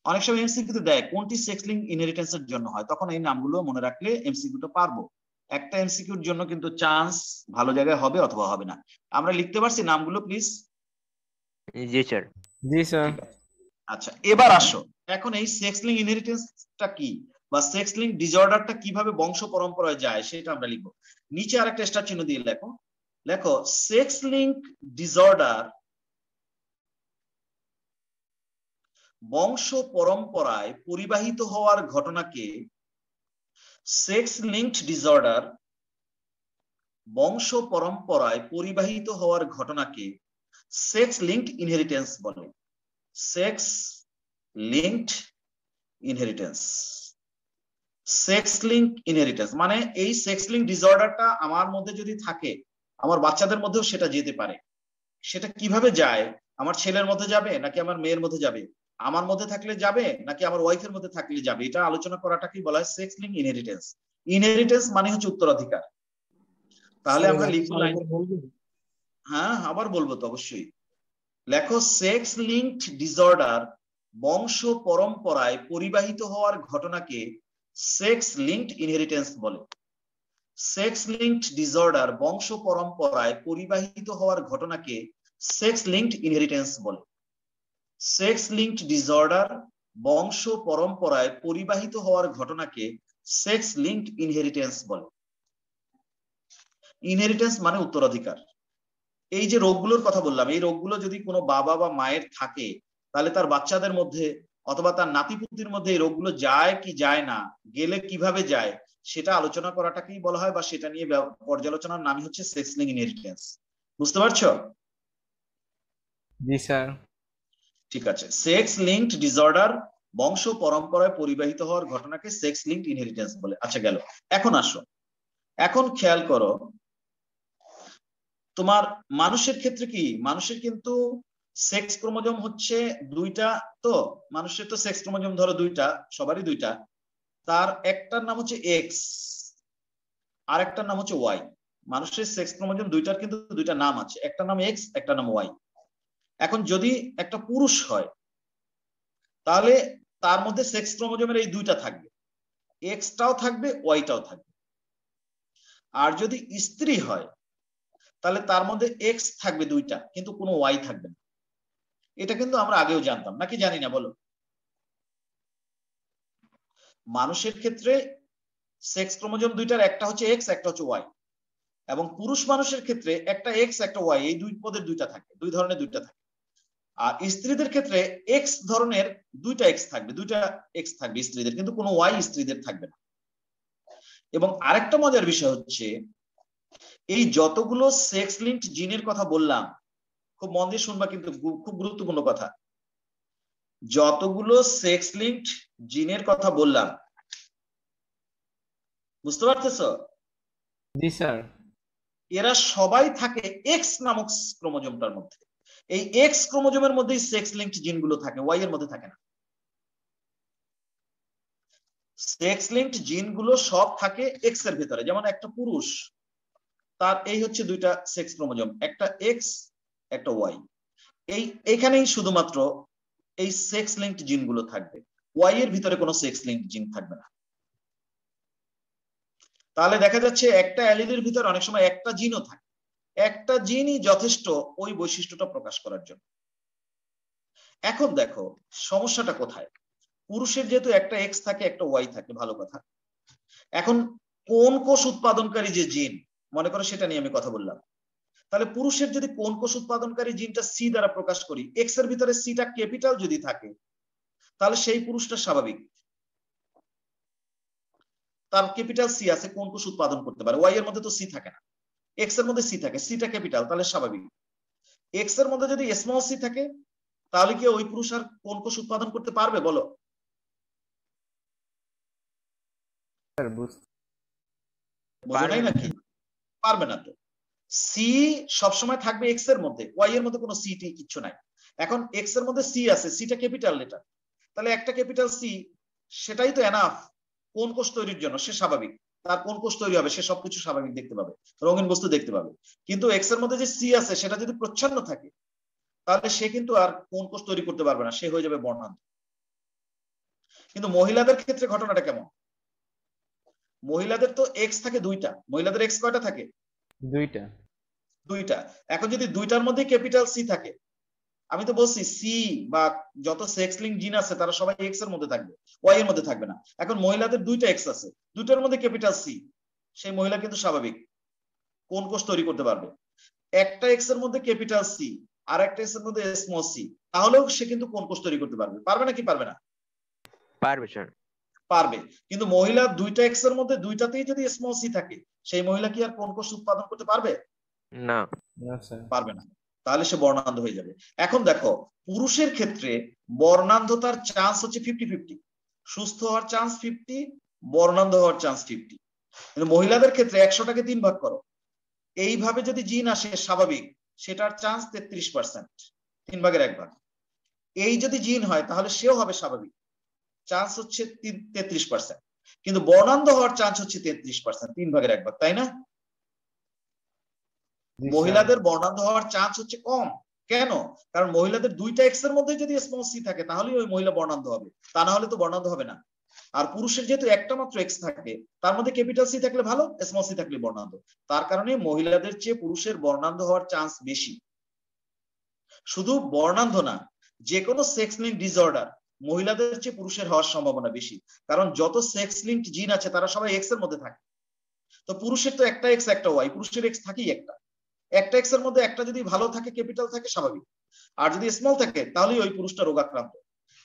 অনেক সময় এমসিকিউতে দেয় কোনটি সেক্স লিঙ্ক ইনহেরিটেন্সের জন্য হয়, তখন এই নামগুলো মনে রাখলে এমসিকিউটা পারবো। একটা এমসিকিউর জন্য কিন্তু চান্স ভালো জায়গায় হবে অথবা হবে না। আমরা লিখতে পারছি নামগুলো please? G sir. G sir. আচ্ছা, এবার আসো, এখন এই সেক্স লিঙ্ক ইনহেরিটেন্সটা কি, বা সেক্স লিঙ্ক ডিসঅর্ডারটা কিভাবে বংশ পরম্পরায় যায় সেটা আমরা লিখবো। নিচে আরেকটা স্টার চিহ্ন দিয়ে লেখো, লেখো সেক্স লিঙ্ক ডিসঅর্ডার বংশ পরম্পরায় পরিবাহিত হওয়ার ঘটনাকে সেক্স লিঙ্কড ডিসঅর্ডার বংশ পরম্পরায় পরিবাহিত হওয়ার ঘটনাকে সেক্স লিঙ্কড ইনহেরিটেন্স বলে। Sex linked inheritance, sex link inheritance মানে এই সেক্স লিঙ্ক ডিসঅর্ডারটা আমার মধ্যে যদি থাকে, আমার বাচ্চাদের মধ্যেও সেটা যেতে পারে। সেটা কিভাবে যায়? আমার ছেলের মধ্যে যাবে নাকি আমার মেয়ের মধ্যে যাবে? আমার মধ্যে থাকলে যাবে নাকি আমার ওয়াইফের মধ্যে থাকলে যাবে? এটা আলোচনা করাটাকেই বলা হয় সেক্স লিঙ্ক ইনহেরিটেন্স। ইনহেরিটেন্স মানে হচ্ছে উত্তরাধিকার। তাহলে আমরা লিখবো লাইন। হ্যাঁ, আবার বলবো তো অবশ্যই। লেখো সেক্স লিঙ্কড ডিসঅর্ডার বংশ পরম্পরায় পরিবাহিত হওয়ার ঘটনাকে সেক্স লিঙ্কড ইনহেরিটেন্স বলে। সেক্স লিঙ্কড ডিসঅর্ডার বংশ পরম্পরায় পরিবাহিত হওয়ার ঘটনাকে সেক্স লিঙ্কড ইনহেরিটেন্স বলে। সেক্স লিঙ্কড ডিসঅর্ডার বংশ পরম্পরায় পরিবাহিত হওয়ার ঘটনাকে সেক্স লিঙ্কড ইনহেরিটেন্স বলে। ইনহেরিটেন্স মানে উত্তরাধিকার। এই যে রোগগুলোর কথা বললাম, এই রোগগুলো যদি কোনো বাবা বা মায়ের থাকে, তাহলে তার বাচ্চাদের মধ্যে অথবা তার নাতিপুতির মধ্যে এই রোগগুলো যায় কি যায় না, গেলে কিভাবে যায়, সেটা আলোচনা করাটাকেই বলা হয়, বা সেটা নিয়ে পর্যালোচনার নামই হচ্ছে সেক্স লিঙ্ক ইনহেরিটেন্স। বুঝতে পারছো? জি স্যার। ঠিক আছে, সেক্স লিঙ্কড ডিসঅর্ডার বংশ পরম্পরায় পরিবাহিত হওয়ার ঘটনাকে সেক্স লিঙ্কড ইনহেরিটেন্স বলে। আচ্ছা গেল। এখন আসো, এখন খেয়াল করো, তোমার মানুষের ক্ষেত্রে কি, মানুষের কিন্তু সেক্স ক্রোমোজোম হচ্ছে দুইটা। তো মানুষের তো সেক্স ক্রোমোজোম ধরো দুইটা, সবারই দুইটা। তার একটার নাম হচ্ছে এক্স, আর একটার নাম হচ্ছে ওয়াই। মানুষের সেক্স ক্রোমোজোম দুইটার কিন্তু দুইটা নাম আছে, একটা নাম এক্স, একটা নাম ওয়াই। এখন যদি একটা পুরুষ হয়, তাহলে তার মধ্যে সেক্স ক্রোমোজোমের এই দুইটা থাকবে, এক্সটাও থাকবে, ওয়াইটাও থাকবে। আর যদি স্ত্রী হয়, তাহলে তার মধ্যে এক্স থাকবে দুইটা, কিন্তু কোনো ওয়াই থাকবে না। এটা কিন্তু আমরা আগেও জানতাম, নাকি জানি না বলো? মানুষের ক্ষেত্রে সেক্স ক্রোমোজোম দুইটার একটা হচ্ছে এক্স, একটা হচ্ছে ওয়াই। এবং পুরুষ মানুষের ক্ষেত্রে একটা এক্স একটা ওয়াই, এই দুই পদের দুইটা থাকে, দুই ধরনের দুইটা থাকে। আর স্ত্রীদের ক্ষেত্রে এক্স ধরনের দুইটা এক্স থাকবে, দুইটা এক্স থাকবে স্ত্রীদের, কিন্তু কোনো ওয়াই স্ত্রীদের থাকবে না। এবং আরেকটা মজার বিষয় হচ্ছে, এই যতগুলো সেক্স লিঙ্কড জিনের কথা বললাম, খুব মন দিয়ে শুনবা, কিন্তু খুব গুরুত্বপূর্ণ কথা, যতগুলো সেক্স লিঙ্কড জিনের কথা বললাম, বুঝতে পারতেছো? জি স্যার। এরা সবাই থাকে এক্স নামক ক্রোমোজোমটার মধ্যে। এই এক্স ক্রোমোজোমের মধ্যেই সেক্স লিঙ্কড জিনগুলো থাকে, ওয়াই এর মধ্যে থাকে না। সেক্স লিঙ্কড জিনগুলো সব থাকে এক্স এর ভিতরে। যেমন একটা পুরুষ, তার এই হচ্ছে দুইটা সেক্স ক্রোমোজোম, একটা এক্স একটা ওয়াই। এইখানেই শুধুমাত্র এই সেক্স লিঙ্কড জিনগুলো থাকবে, ওয়াই এর ভিতরে কোনো সেক্স লিঙ্কড জিন থাকবে না। তাহলে দেখা যাচ্ছে একটা অ্যালিলের ভিতরে অনেক সময় একটা জিনও থাকে, একটা জিনই যথেষ্ট ওই বৈশিষ্ট্যটা প্রকাশ করার জন্য। এখন দেখো সমস্যাটা কোথায়। পুরুষের যেহেতু একটা এক্স থাকে একটা ওয়াই থাকে, ভালো কথা। এখন কোন কোষ উৎপাদনকারী যে জিন, মনে করো সেটা নিয়ে আমি কথা বললাম। তাহলে পুরুষের যদি কোন কোষ উৎপাদনকারী জিনটা সি দ্বারা প্রকাশ করি, এক্স এর ভিতরে সিটা ক্যাপিটাল যদি থাকে, তাহলে সেই পুরুষটা স্বাভাবিক, তার ক্যাপিটাল সি আছে, কোন কোষ উৎপাদন করতে পারে। ওয়াই এর মধ্যে তো সি থাকে না, এক্স এর মধ্যে সি থাকে, সিটা ক্যাপিটাল, তাহলে স্বাভাবিক। এক্স এর মধ্যে যদি স্মল সি থাকে, তাহলে কি ওই পুরুষ আর কোন কোষ উৎপাদন করতে পারবে বলো? স্যার বোঝো নাই নাকি? পারবে না তো। সি সবসময় থাকবে এক্স এর মধ্যে, ওয়াই এর মধ্যে কোনো সি টি কিচ্ছু নাই। এখন এক্স এর মধ্যে সি আছে, সিটা ক্যাপিটাল লেটার, তাহলে একটা ক্যাপিটাল সি সেটাই তো এনাফ কোন কোষ তৈরির জন্য। সে স্বাভাবিক, তার কোন কোষ তৈরি হবে, সে সবকিছু স্বাভাবিক দেখতে পাবে, রঙিন বস্তু দেখতে পাবে। কিন্তু এক্স এর মধ্যে যে সি আছে সেটা যদি প্রচ্ছন্ন থাকে, তাহলে সে কিন্তু আর কোন কোষ তৈরি করতে পারবে না, সে হয়ে যাবে বর্ণান্ধ। কিন্তু মহিলাদের ক্ষেত্রে ঘটনাটা কেমন? মহিলাদের তো এক্স থাকে দুইটা, মহিলাদের এক্স কয়টা থাকে? দুইটা। এখন যদি দুইটার মধ্যে ক্যাপিটাল সি থাকে, আমি তো বলছি সি বা যত সেক্স লিঙ্ক জিন আছে তারা সবাই এক্স এর মধ্যে থাকবে, ওয়াই এর মধ্যে থাকবে না। এখন মহিলাদের দুইটা এক্স আছে, দুইটার মধ্যে ক্যাপিটাল সি, সেই মহিলা কিন্তু স্বাভাবিক, কোন কোষ তৈরি করতে পারবে। একটা এক্স এর মধ্যে ক্যাপিটাল সি আর একটা এক্স এর মধ্যে স্মল সি, তাহলেও সে কিন্তু কোন কোষ তৈরি করতে পারবে। পারবে নাকি পারবে না? পারবে স্যার। পারবে। কিন্তু মহিলা দুইটা এক্স এর মধ্যে দুইটাতেই যদি স্মল সি থাকে, সেই মহিলা কি আর কোন কোষ উৎপাদন করতে পারবে? না, পারবে না। তাহলে সে বর্ণান্ধ হয়ে যাবে। এখন দেখো পুরুষের ক্ষেত্রে বর্ণান্ধতার চান্স হচ্ছে 50-50, সুস্থ হওয়ার চান্স 50, বর্ণান্ধ হওয়ার চান্স 50। কিন্তু মহিলাদের ক্ষেত্রে 100টাকে 3 ভাগ করো, এইভাবে যদি জিন আসে স্বাভাবিক, সেটার চান্স 33%, 3 ভাগের 1 ভাগ। এই যদি জিন হয় তাহলে সেও হবে স্বাভাবিক, চান্স হচ্ছে 33%। কিন্তু বর্ণান্ধ হওয়ার চান্স হচ্ছে 33%, 3 ভাগের 1 ভাগ, তাই না? মহিলাদের বর্ণান্ধ হওয়ার চান্স হচ্ছে কম। কেন? কারণ মহিলাদের দুইটা এক্স এর মধ্যে যদি স্মল সি থাকে, তাহলেই ওই মহিলা বর্ণান্ধ হবে, তা না হলে তো বর্ণান্ধ হবে না। আর পুরুষের যেহেতু একটা মাত্র এক্স থাকে, তার মধ্যে ক্যাপিটাল সি থাকলে ভালো, স্মল সি থাকলে বর্ণান্ধ। তার কারণে মহিলাদের চেয়ে পুরুষের বর্ণান্ধ হওয়ার চান্স বেশি। শুধু বর্ণান্ধ না, যে কোনো সেক্স লিঙ্ক ডিসঅর্ডার মহিলাদের চেয়ে পুরুষের হওয়ার সম্ভাবনা বেশি, কারণ যত সেক্স লিঙ্ক জিন আছে তারা সবাই এক্স এর মধ্যে থাকে। তো পুরুষের তো একটা এক্স একটা ওয়াই, পুরুষের এক্স থাকেই একটা, একটা এক্স এর মধ্যে একটা যদি ভালো থাকে ক্যাপিটাল থাকে স্বাভাবিক, আর যদি স্মল থাকে তাহলেই ওই পুরুষটা রোগাক্রান্ত।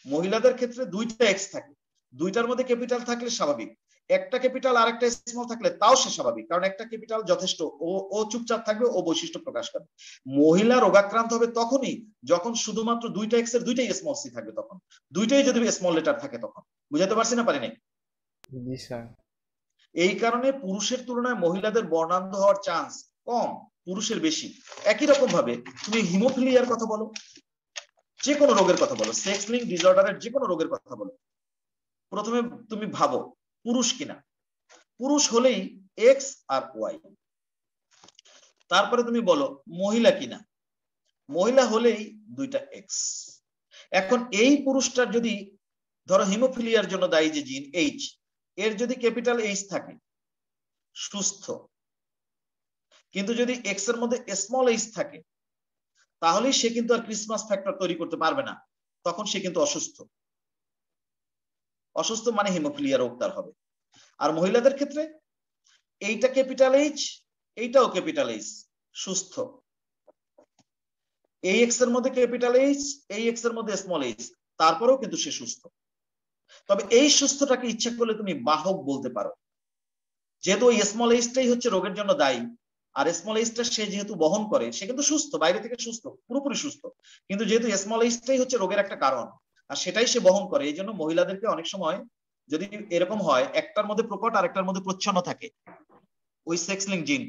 মহিলাদের ক্ষেত্রে দুইটা এক্স থাকে, দুইটার মধ্যে ক্যাপিটাল থাকলে স্বাভাবিক, একটা ক্যাপিটাল আর একটা স্মল থাকলে তাও সে স্বাভাবিক, কারণ একটা ক্যাপিটাল যথেষ্ট, ও চুপচাপ থাকবে, ও বৈশিষ্ট্য প্রকাশ করবে। মহিলা রোগাক্রান্ত হবে তখনই যখন শুধুমাত্র দুইটা এক্স এর দুইটাই স্মল সি থাকবে, তখন দুইটাই যদি স্মল লেটার থাকে তখন। বুঝাতে পারছি না পারি নাই? এই কারণে পুরুষের তুলনায় মহিলাদের বর্ণান্ধ হওয়ার চান্স কম, পুরুষের বেশি। একই রকম ভাবে তুমি হিমোফিলিয়ার কথা বলো, যে কোনো রোগের কথা বলো, সেক্স লিঙ্ক ডিসঅর্ডারের যে কোনো রোগের কথা বলো, প্রথমে তুমি ভাবো পুরুষ কিনা, পুরুষ হলেই এক্স আর ওয়াই। তারপরে তুমি বলো মহিলা কিনা, মহিলা হলেই দুইটা এক্স। এখন এই পুরুষটার যদি ধরো হিমোফিলিয়ার জন্য দায়ী যে জিন এইচ, এর যদি ক্যাপিটাল এইচ থাকে সুস্থ, কিন্তু যদি এক্স এর মধ্যে স্মল এইচ থাকে, তাহলেই সে কিন্তু আর ক্রিসমাস ফ্যাক্টর তৈরি করতে পারবে না, তখন সে কিন্তু অসুস্থ। অসুস্থ মানে হিমোফিলিয়া রোগ তার হবে। আর মহিলাদের ক্ষেত্রে এইটা ক্যাপিটাল এইচ, এইটাও ক্যাপিটাল এইচ, সুস্থ। এই এক্স এর মধ্যে ক্যাপিটাল এইচ, এই এক্স এর মধ্যে স্মল এইচ, তারপরেও কিন্তু সে সুস্থ। তবে এই সুস্থটাকে ইচ্ছা করলে তুমি বাহক বলতে পারো, যেহেতু ওই স্মল এইচটাই হচ্ছে রোগের জন্য দায়ী, আর স্মল এইচটা সে যেহেতু বহন করে, সে কিন্তু সুস্থ, বাইরে থেকে সুস্থ, পুরোপুরি সুস্থ, কিন্তু যেহেতু স্মল এইচটাই হচ্ছে রোগের একটা কারণ আর সেটাই সে বহন করে, এই জন্য মহিলাদেরকে অনেক সময় যদি এরকম হয় একটার মধ্যে প্রকট আর একটার মধ্যে প্রচ্ছন্ন থাকে ওই সেক্স লিঙ্ক জিন,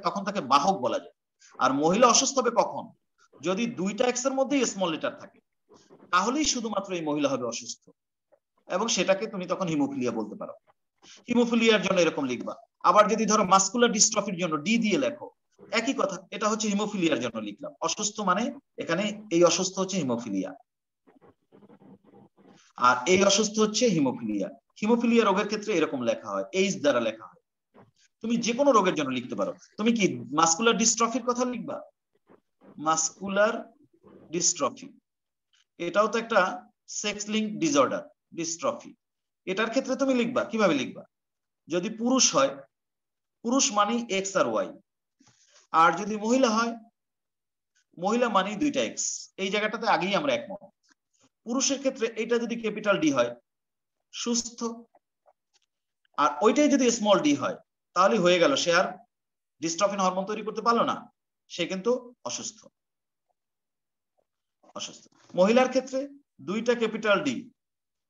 তখন তাকে বাহক বলা যায়। আর মহিলা অসুস্থ হবে কখন? যদি দুইটা এক্স এর মধ্যেই স্মল লেটার থাকে, তাহলেই শুধুমাত্র এই মহিলা হবে অসুস্থ, এবং সেটাকে তুমি তখন হিমোফিলিয়া বলতে পারো। হিমোফিলিয়ার জন্য এরকম লিখবা। আবার যদি ধরো মাসকুলার ডিস্ট্রফির জন্য ডি দিয়ে লেখো, একই কথা, এটা হচ্ছে হিমোফিলিয়ার জন্য লিখলাম। অসুস্থ মানে এখানে এই অসুস্থ হচ্ছে হিমোফিলিয়া, আর এই অসুস্থ হচ্ছে হিমোফিলিয়া। হিমোফিলিয়া রোগের ক্ষেত্রে এরকম লেখা হয়, এইচ দ্বারা লেখা হয়। তুমি যে কোনো রোগের জন্য লিখতে পারো। তুমি কি মাসকুলার ডিস্ট্রফির কথা লিখবা? মাসকুলার ডিস্ট্রফি, এটাও তো একটা সেক্স লিঙ্ক ডিসঅর্ডার, ডিস্ট্রফি। এটার ক্ষেত্রে তুমি লিখবা, কিভাবে লিখবা? যদি পুরুষ হয়, পুরুষ মানেই এক্স আর ওয়াই, আর যদি মহিলা হয়, মহিলা মানেই দুইটা এক্স। এই জায়গাটাতে আগেই আমরা একমত। পুরুষের ক্ষেত্রে এটা যদি ক্যাপিটাল ডি হয়, সুস্থ, আর ওইটাই যদি স্মল ডি হয়, তাহলে হয়ে গেল, সে আর ডিস্ট্রফিন হরমোন তৈরি করতে পারলো না, সে কিন্তু অসুস্থ। অসুস্থ। মহিলার ক্ষেত্রে দুইটা ক্যাপিটাল ডি,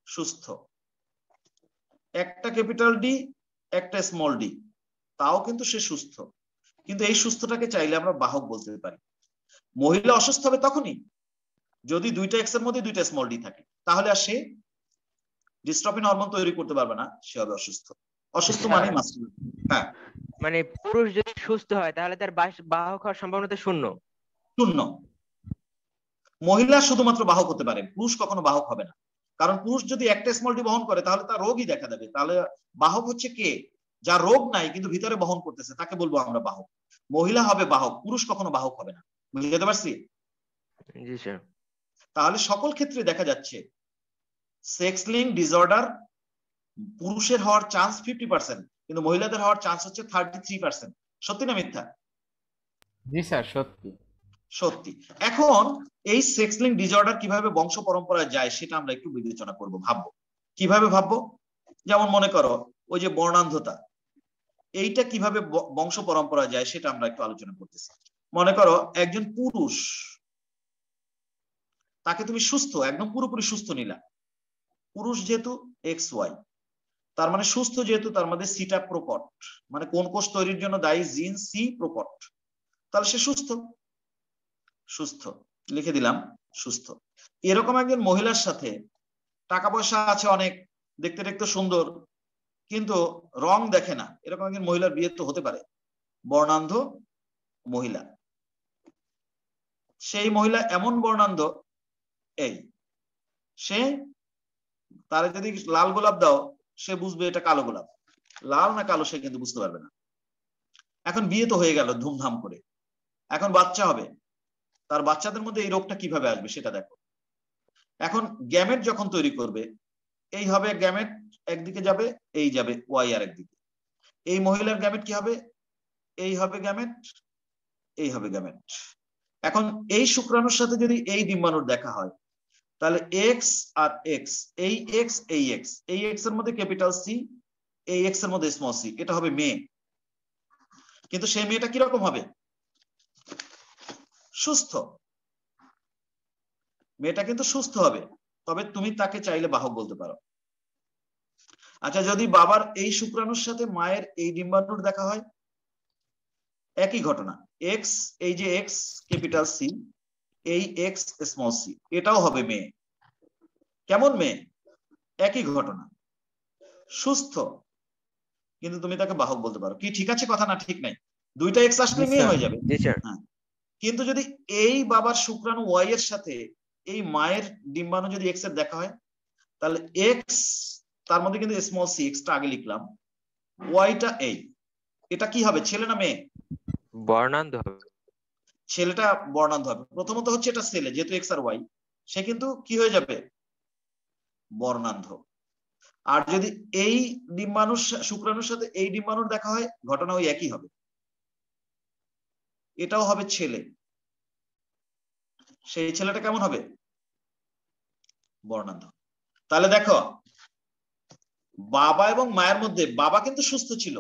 সুস্থ, একটা ক্যাপিটাল ডি একটা স্মল ডি, তাও কিন্তু সে সুস্থ। কিন্তু এই সুস্থটাকে চাইলে আমরা বাহক বলতে পারি। মহিলা অসুস্থ হবে তখনই যদি দুইটা এক্স এর মধ্যে দুইটা স্মল ডি থাকে, তাহলে আর সে ডিস্ট্রফিন হরমোন তৈরি করতে পারবে না, সে হবে অসুস্থ। অসুস্থ মানে মাসকুলার। হ্যাঁ, মানে পুরুষ যদি সুস্থ হয় তাহলে তার বাহক হওয়ার সম্ভাবনা শূন্য। শূন্য। মহিলা শুধুমাত্র বাহক হতে পারে, পুরুষ কখনো বাহক হবে না। কারণ পুরুষ যদি একটা স্মল ডি বহন করে তাহলে তার রোগই দেখা দেবে। তাহলে বাহক হচ্ছে কে? যার রোগ নাই কিন্তু ভিতরে বহন করতেছে, তাকে বলবো আমরা বাহক। মহিলা হবে বাহক, পুরুষ কখনো বাহক হবে না। বুঝতে পারছি? জি স্যার। তাহলে সকল ক্ষেত্রে দেখা যাচ্ছে সেক্স লিঙ্ক ডিসঅর্ডার পুরুষের হওয়ার চান্স 50%, কিন্তু মহিলাদের হওয়ার চান্স হচ্ছে 33%। সত্যি না মিথ্যা? জি স্যার, সত্যি। সত্যি। এখন এই সেক্স লিঙ্ক ডিসঅর্ডার কিভাবে বংশ পরম্পরায় যায় সেটা আমরা একটু বিবেচনা করব, ভাববো। কিভাবে ভাববো? যেমন মনে করো ওই যে বর্ণান্ধতা, এইটা কিভাবে বংশ পরম্পরায় যায় সেটা আমরা একটু আলোচনা করতেছি। মনে করো একজন পুরুষ, তাকে তুমি সুস্থ, একদম পুরোপুরি সুস্থ নিলা, পুরুষ যেহেতু এক্স ওয়াই, তার মানে সুস্থ যেহেতু, তার মধ্যে সিটা প্রকট, মানে কোন কোষ তৈরির জন্য দায়ী জিন সি প্রকট, তাহলে সে সুস্থ। সুস্থ লিখে দিলাম, সুস্থ। এরকম একজন মহিলার সাথে টাকা পয়সা আছে অনেক, দেখতে দেখতে সুন্দর, কিন্তু রং দেখে না, এরকম একজন মহিলার বিয়ে তো হতে পারে। বর্ণান্ধ মহিলা, সেই মহিলা এমন বর্ণান্ধ, এই সে, তার যদি লাল গোলাপ দাও সে বুঝবে এটা কালো গোলাপ, লাল না কালো সে কিন্তু বুঝতে পারবে না। এখন বিয়ে তো হয়ে গেল ধুমধাম করে, এখন বাচ্চা হবে, তার বাচ্চাদের মধ্যে এই রোগটা কিভাবে আসবে সেটা দেখো। এখন গ্যামেট যখন তৈরি করবে, এই হবে গ্যামেট, একদিকে যাবে, এই যাবে ওয়াই আর একদিকে। এই মহিলার গ্যামেট কি হবে? এই হবে গ্যামেট, এই হবে গ্যামেট। এখন এই শুক্রাণুর সাথে যদি এই ডিম্বাণুর দেখা হয়, তাহলে এক্স আর এক্স, এই এক্স এই এক্স, এই এক্স এর মধ্যে ক্যাপিটাল সি, এই এক্স এর মধ্যে স্মল সি, এটা হবে মেয়ে। কিন্তু সেই মেয়েটা কিরকম হবে? সুস্থ। মেয়েটা কিন্তু সুস্থ হবে, তবে তুমি তাকে চাইলে বাহক বলতে পারো। আচ্ছা, যদি বাবার এই শুক্রাণুর সাথে মায়ের এই ডিম্বাণুর দেখা হয়, একই ঘটনা, এক্স, এই যে এক্স ক্যাপিটাল সি, এই এক্স স্মল সি, এটাও হবে মেয়ে। কেমন মেয়ে? একই ঘটনা, সুস্থ, কিন্তু তুমি তাকে বাহক বলতে পারো। কি ঠিক আছে কথা, না ঠিক নাই? দুইটা এক্স আসলে মেয়ে হয়ে যাবে। জি স্যার। হ্যাঁ, কিন্তু যদি এই বাবার শুক্রাণু ওয়াই এর সাথে এই মায়ের ডিম্বাণু যদি এক্স এর দেখা হয়, তাহলে এক্স, তার মধ্যে কিন্তু স্মল সি, এক্সটা আগে লিখলাম, ওয়াইটা এই, এটা কি হবে, ছেলে না মেয়ে? বর্ণান্ধ হবে। ছেলেটা বর্ণান্ধ হবে। প্রথমত হচ্ছে এটা ছেলে, যেহেতু এক্স আর ওয়াই, সে কিন্তু কি হয়ে যাবে, বর্ণান্ধ। আর যদি এই ডিম্বাণুর শুক্রাণুর সাথে এই ডিম্বাণুর দেখা হয়, ঘটনা ওই একই হবে, এটাও হবে ছেলে। সেই ছেলেটা কেমন হবে? বর্ণান্ধ। তাহলে দেখো, বাবা এবং মায়ের মধ্যে, বাবা কিন্তু সুস্থ ছিল,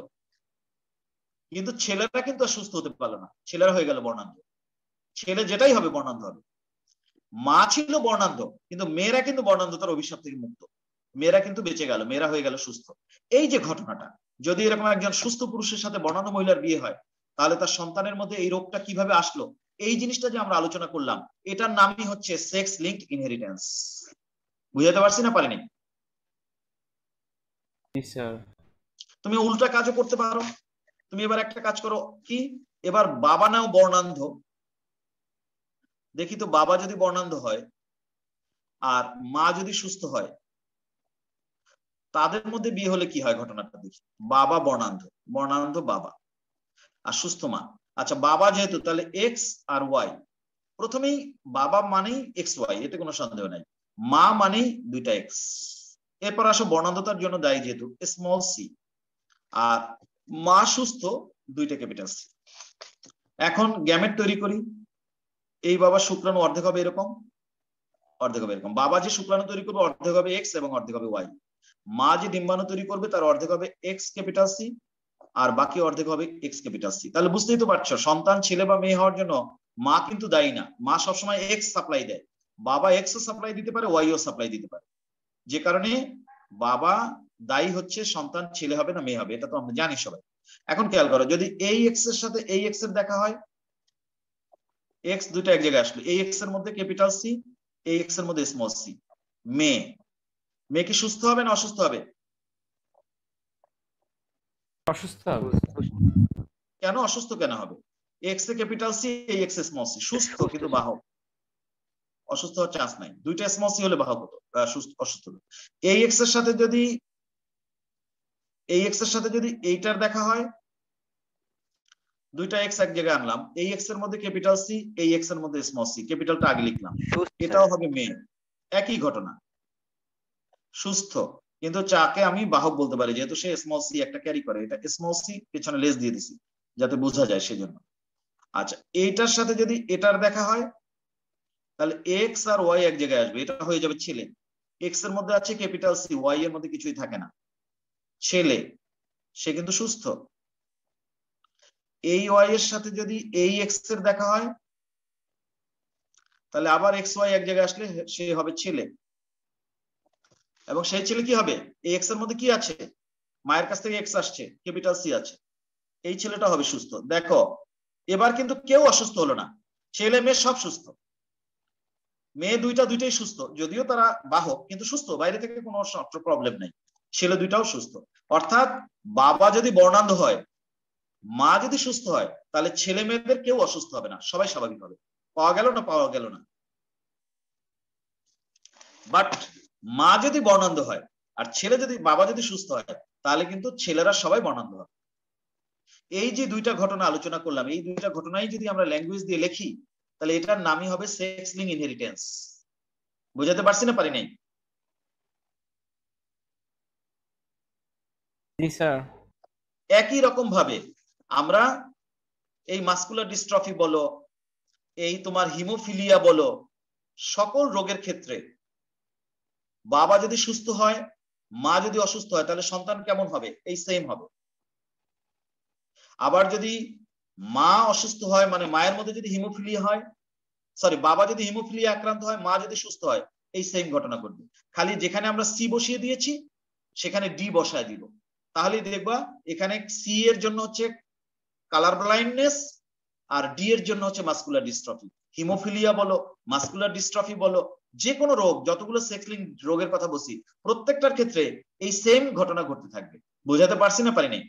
কিন্তু ছেলেরা কিন্তু আর সুস্থ হতে পারলো না, ছেলেরা হয়ে গেল বর্ণান্ধ। ছেলে যেটাই হবে বর্ণান্ধ হবে। মা ছিল বর্ণান্ধ, কিন্তু মেয়েরা কিন্তু বর্ণান্ধতার অভিশাপ থেকে মুক্ত, মেয়েরা কিন্তু বেঁচে গেল, মেয়েরা হয়ে গেল সুস্থ। এই যে ঘটনাটা, যদি এরকম একজন সুস্থ পুরুষের সাথে বর্ণান্ধ মহিলার বিয়ে হয়, তাহলে তার সন্তানের মধ্যে এই রোগটা কিভাবে আসলো, এই জিনিসটা যে আমরা আলোচনা করলাম, এটার নামই হচ্ছে সেক্স লিঙ্কড ইনহেরিটেন্স। বুঝাতে পারছি না পারিনি? তুমি উল্টা কাজও করতে পারো। তুমি এবার একটা কাজ করো, কি, এবার বাবা নাও বর্ণান্ধ, দেখি তো বাবা যদি বর্ণান্ধ হয় আর মা যদি সুস্থ হয়, তাদের মধ্যে বিয়ে হলে কি হয় ঘটনাটা দেখি। বাবা বর্ণান্ধ, বর্ণান্ধ বাবা আর সুস্থ মা। আচ্ছা, বাবা যেহেতু, তাহলে এক্স আর ওয়াই, প্রথমেই বাবা মানেই এক্স ওয়াই, এতে কোনো সন্দেহ নাই। মা মানেই দুইটা এক্স। এরপর আসো বর্ণান্ধতার জন্য দায়ী যেহেতু স্মল সি, আর মা সুস্থ, দুইটা ক্যাপিটাল সি। এখন গ্যামেট তৈরি করি। এই বাবা শুক্রাণু অর্ধেক হবে এরকম, অর্ধেক হবে এরকম। বাবা যে শুক্রাণু তৈরি করবে অর্ধেক হবে এক্স এবং অর্ধেক হবে ওয়াই। মা যে ডিম্বাণু তৈরি করবে তার অর্ধেক হবে এক্স ক্যাপিটাল সি আর বাকি অর্ধেক হবে এক্স ক্যাপিটাল সি। তাহলে বুঝতেই তো পারছো, সন্তান ছেলে বা মেয়ে হওয়ার জন্য মা কিন্তু দায়ী না, মা সবসময় এক্স সাপ্লাই দেয়। বাবা এক্স ও সাপ্লাই দিতে পারে, ওয়াই ও সাপ্লাই দিতে পারে, যে কারণে বাবা দায়ী হচ্ছে সন্তান ছেলে হবে না মেয়ে হবে, এটা তো আমরা জানি সবাই। এখন খেয়াল করো, যদি এই এক্স এর সাথে এই এক্স এর দেখা হয়, এক্স দুটো এক জায়গায় আসলো, এই এক্স এর মধ্যে ক্যাপিটাল সি, এই এক্স এর মধ্যে স্মল সি, মেয়ে, মেয়ে কি সুস্থ হবে না অসুস্থ হবে? অসুস্থ হবে। কেন অসুস্থ কেন হবে? এক্স এ ক্যাপিটাল সি, এই এক্স এ স্মল সি, সুস্থ কিন্তু বাহক, অসুস্থ হওয়ার চান্স নাই। দুইটা স্মল সি হলে বাহক হতো, সুস্থ অসুস্থ হতো। এই এক্স এর সাথে যদি এই এক্স এর সাথে যদি এইটার দেখা হয়, দুইটা এক্স এক জায়গায় আনলাম, এই এক্স এর মধ্যে ক্যাপিটাল সি, এই এক্স এর মধ্যে স্মল সি, ক্যাপিটালটা আগে লিখলাম, এটাও হবে মেয়ে, একই ঘটনা, সুস্থ। কিন্তু চাকে আমি বাহক বলতে পারি, যেহেতু সে স্মল সি একটা ক্যারি করে, এটা স্মল সি পেছনে লেস দিয়ে দিছি যাতে বোঝা যায় সেজন্য। আচ্ছা, এইটার সাথে যদি এটার দেখা হয়, তাহলে এক্স আর ওয়াই এক জায়গায় আসবে, এটা হয়ে যাবে ছেলে। এক্স এর মধ্যে আছে ক্যাপিটাল সি, ওয়াই এর মধ্যে কিছুই থাকে না, ছেলে, সে কিন্তু সুস্থ। এই ওয়াই এর সাথে যদি এই এক্স এর দেখা হয়, তাহলে আবার এক্স ওয়াই এক জায়গায় আসলে সে হবে ছেলে, এবং সেই ছেলে কি হবে, এই এক্স এর মধ্যে কি আছে, মায়ের কাছ থেকে এক্স আসছে, ক্যাপিটাল সি আছে, এই ছেলেটা হবে সুস্থ। দেখো এবার কিন্তু কেউ অসুস্থ হলো না, ছেলে মেয়ে সব সুস্থ, মেয়ে দুইটাই সুস্থ, যদিও তারা বাহক কিন্তু সুস্থ, বাইরে থেকে কোনো প্রবলেম নেই, ছেলে দুইটাও সুস্থ। অর্থাৎ বাবা যদি বর্ণান্ধ হয়, মা যদি সুস্থ হয়, তাহলে ছেলে মেয়েদের কেউ অসুস্থ হবে না, সবাই স্বাভাবিক হবে। পাওয়া গেল না? পাওয়া গেল না। বাট মা যদি বর্ণান্ধ হয় আর বাবা যদি সুস্থ হয়, তাহলে কিন্তু ছেলেরা সবাই বর্ণান্ধ হবে। এই যে দুইটা ঘটনা আলোচনা করলাম, এই দুইটা ঘটনাই যদি আমরা ল্যাঙ্গুয়েজ দিয়ে লিখি, তাহলে এটার নামই হবে সেক্স লিঙ্ক ইনহেরিটেন্স। বুঝাতে পারছি না পারি নাই? জি স্যার। একই রকম ভাবে আমরা এই মাসকুলার ডিস্ট্রফি বলো, এই তোমার হিমোফিলিয়া বলো, সকল রোগের ক্ষেত্রে বাবা যদি সুস্থ হয়, মা যদি অসুস্থ হয়, তাহলে সন্তান কেমন হবে? এই সেম হবে। আবার যদি মা অসুস্থ হয়, মানে মায়ের মধ্যে যদি হিমোফিলিয়া হয়, বাবা যদি হিমোফিলিয়া আক্রান্ত হয়, মা যদি সুস্থ হয়, এই সেম ঘটনা ঘটবে। খালি যেখানে আমরা সি বসিয়ে দিয়েছি সেখানে ডি বসায় দিব, তাহলেই দেখবা এখানে সি এর জন্য হচ্ছে কালার ব্লাইন্ডনেস আর ডি এর জন্য হচ্ছে মাসকুলার ডিস্ট্রফি। হিমোফিলিয়া বলো, মাসকুলার ডিস্ট্রফি বলো, যে কোনো রোগ, যতগুলো সেক্স লিঙ্ক রোগের কথা বলছি, প্রত্যেকটার ক্ষেত্রে এই সেম ঘটনা ঘটতে থাকবে। বোঝাতে পারছি না পারি নাই?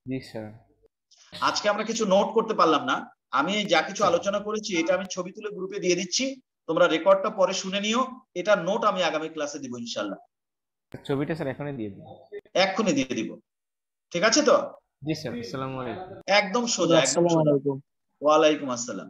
জি স্যার। আজকে আমরা কিছু নোট করতে পারলাম না, আমি যা কিছু আলোচনা করেছি এটা আমি ছবি তুলে গ্রুপে দিয়ে দিচ্ছি, তোমরা রেকর্ডটা পরে শুনে নিও, এটা নোট আমি আগামী ক্লাসে দিব ইনশাআল্লাহ। ছবিটা স্যার এখনই দিয়ে দিন। এক্ষুনি দিয়ে দিব, ঠিক আছে তো? জি স্যার। আসসালামু আলাইকুম। একদম সোজা, একদম সোজা। ওয়ালাইকুম আসসালাম।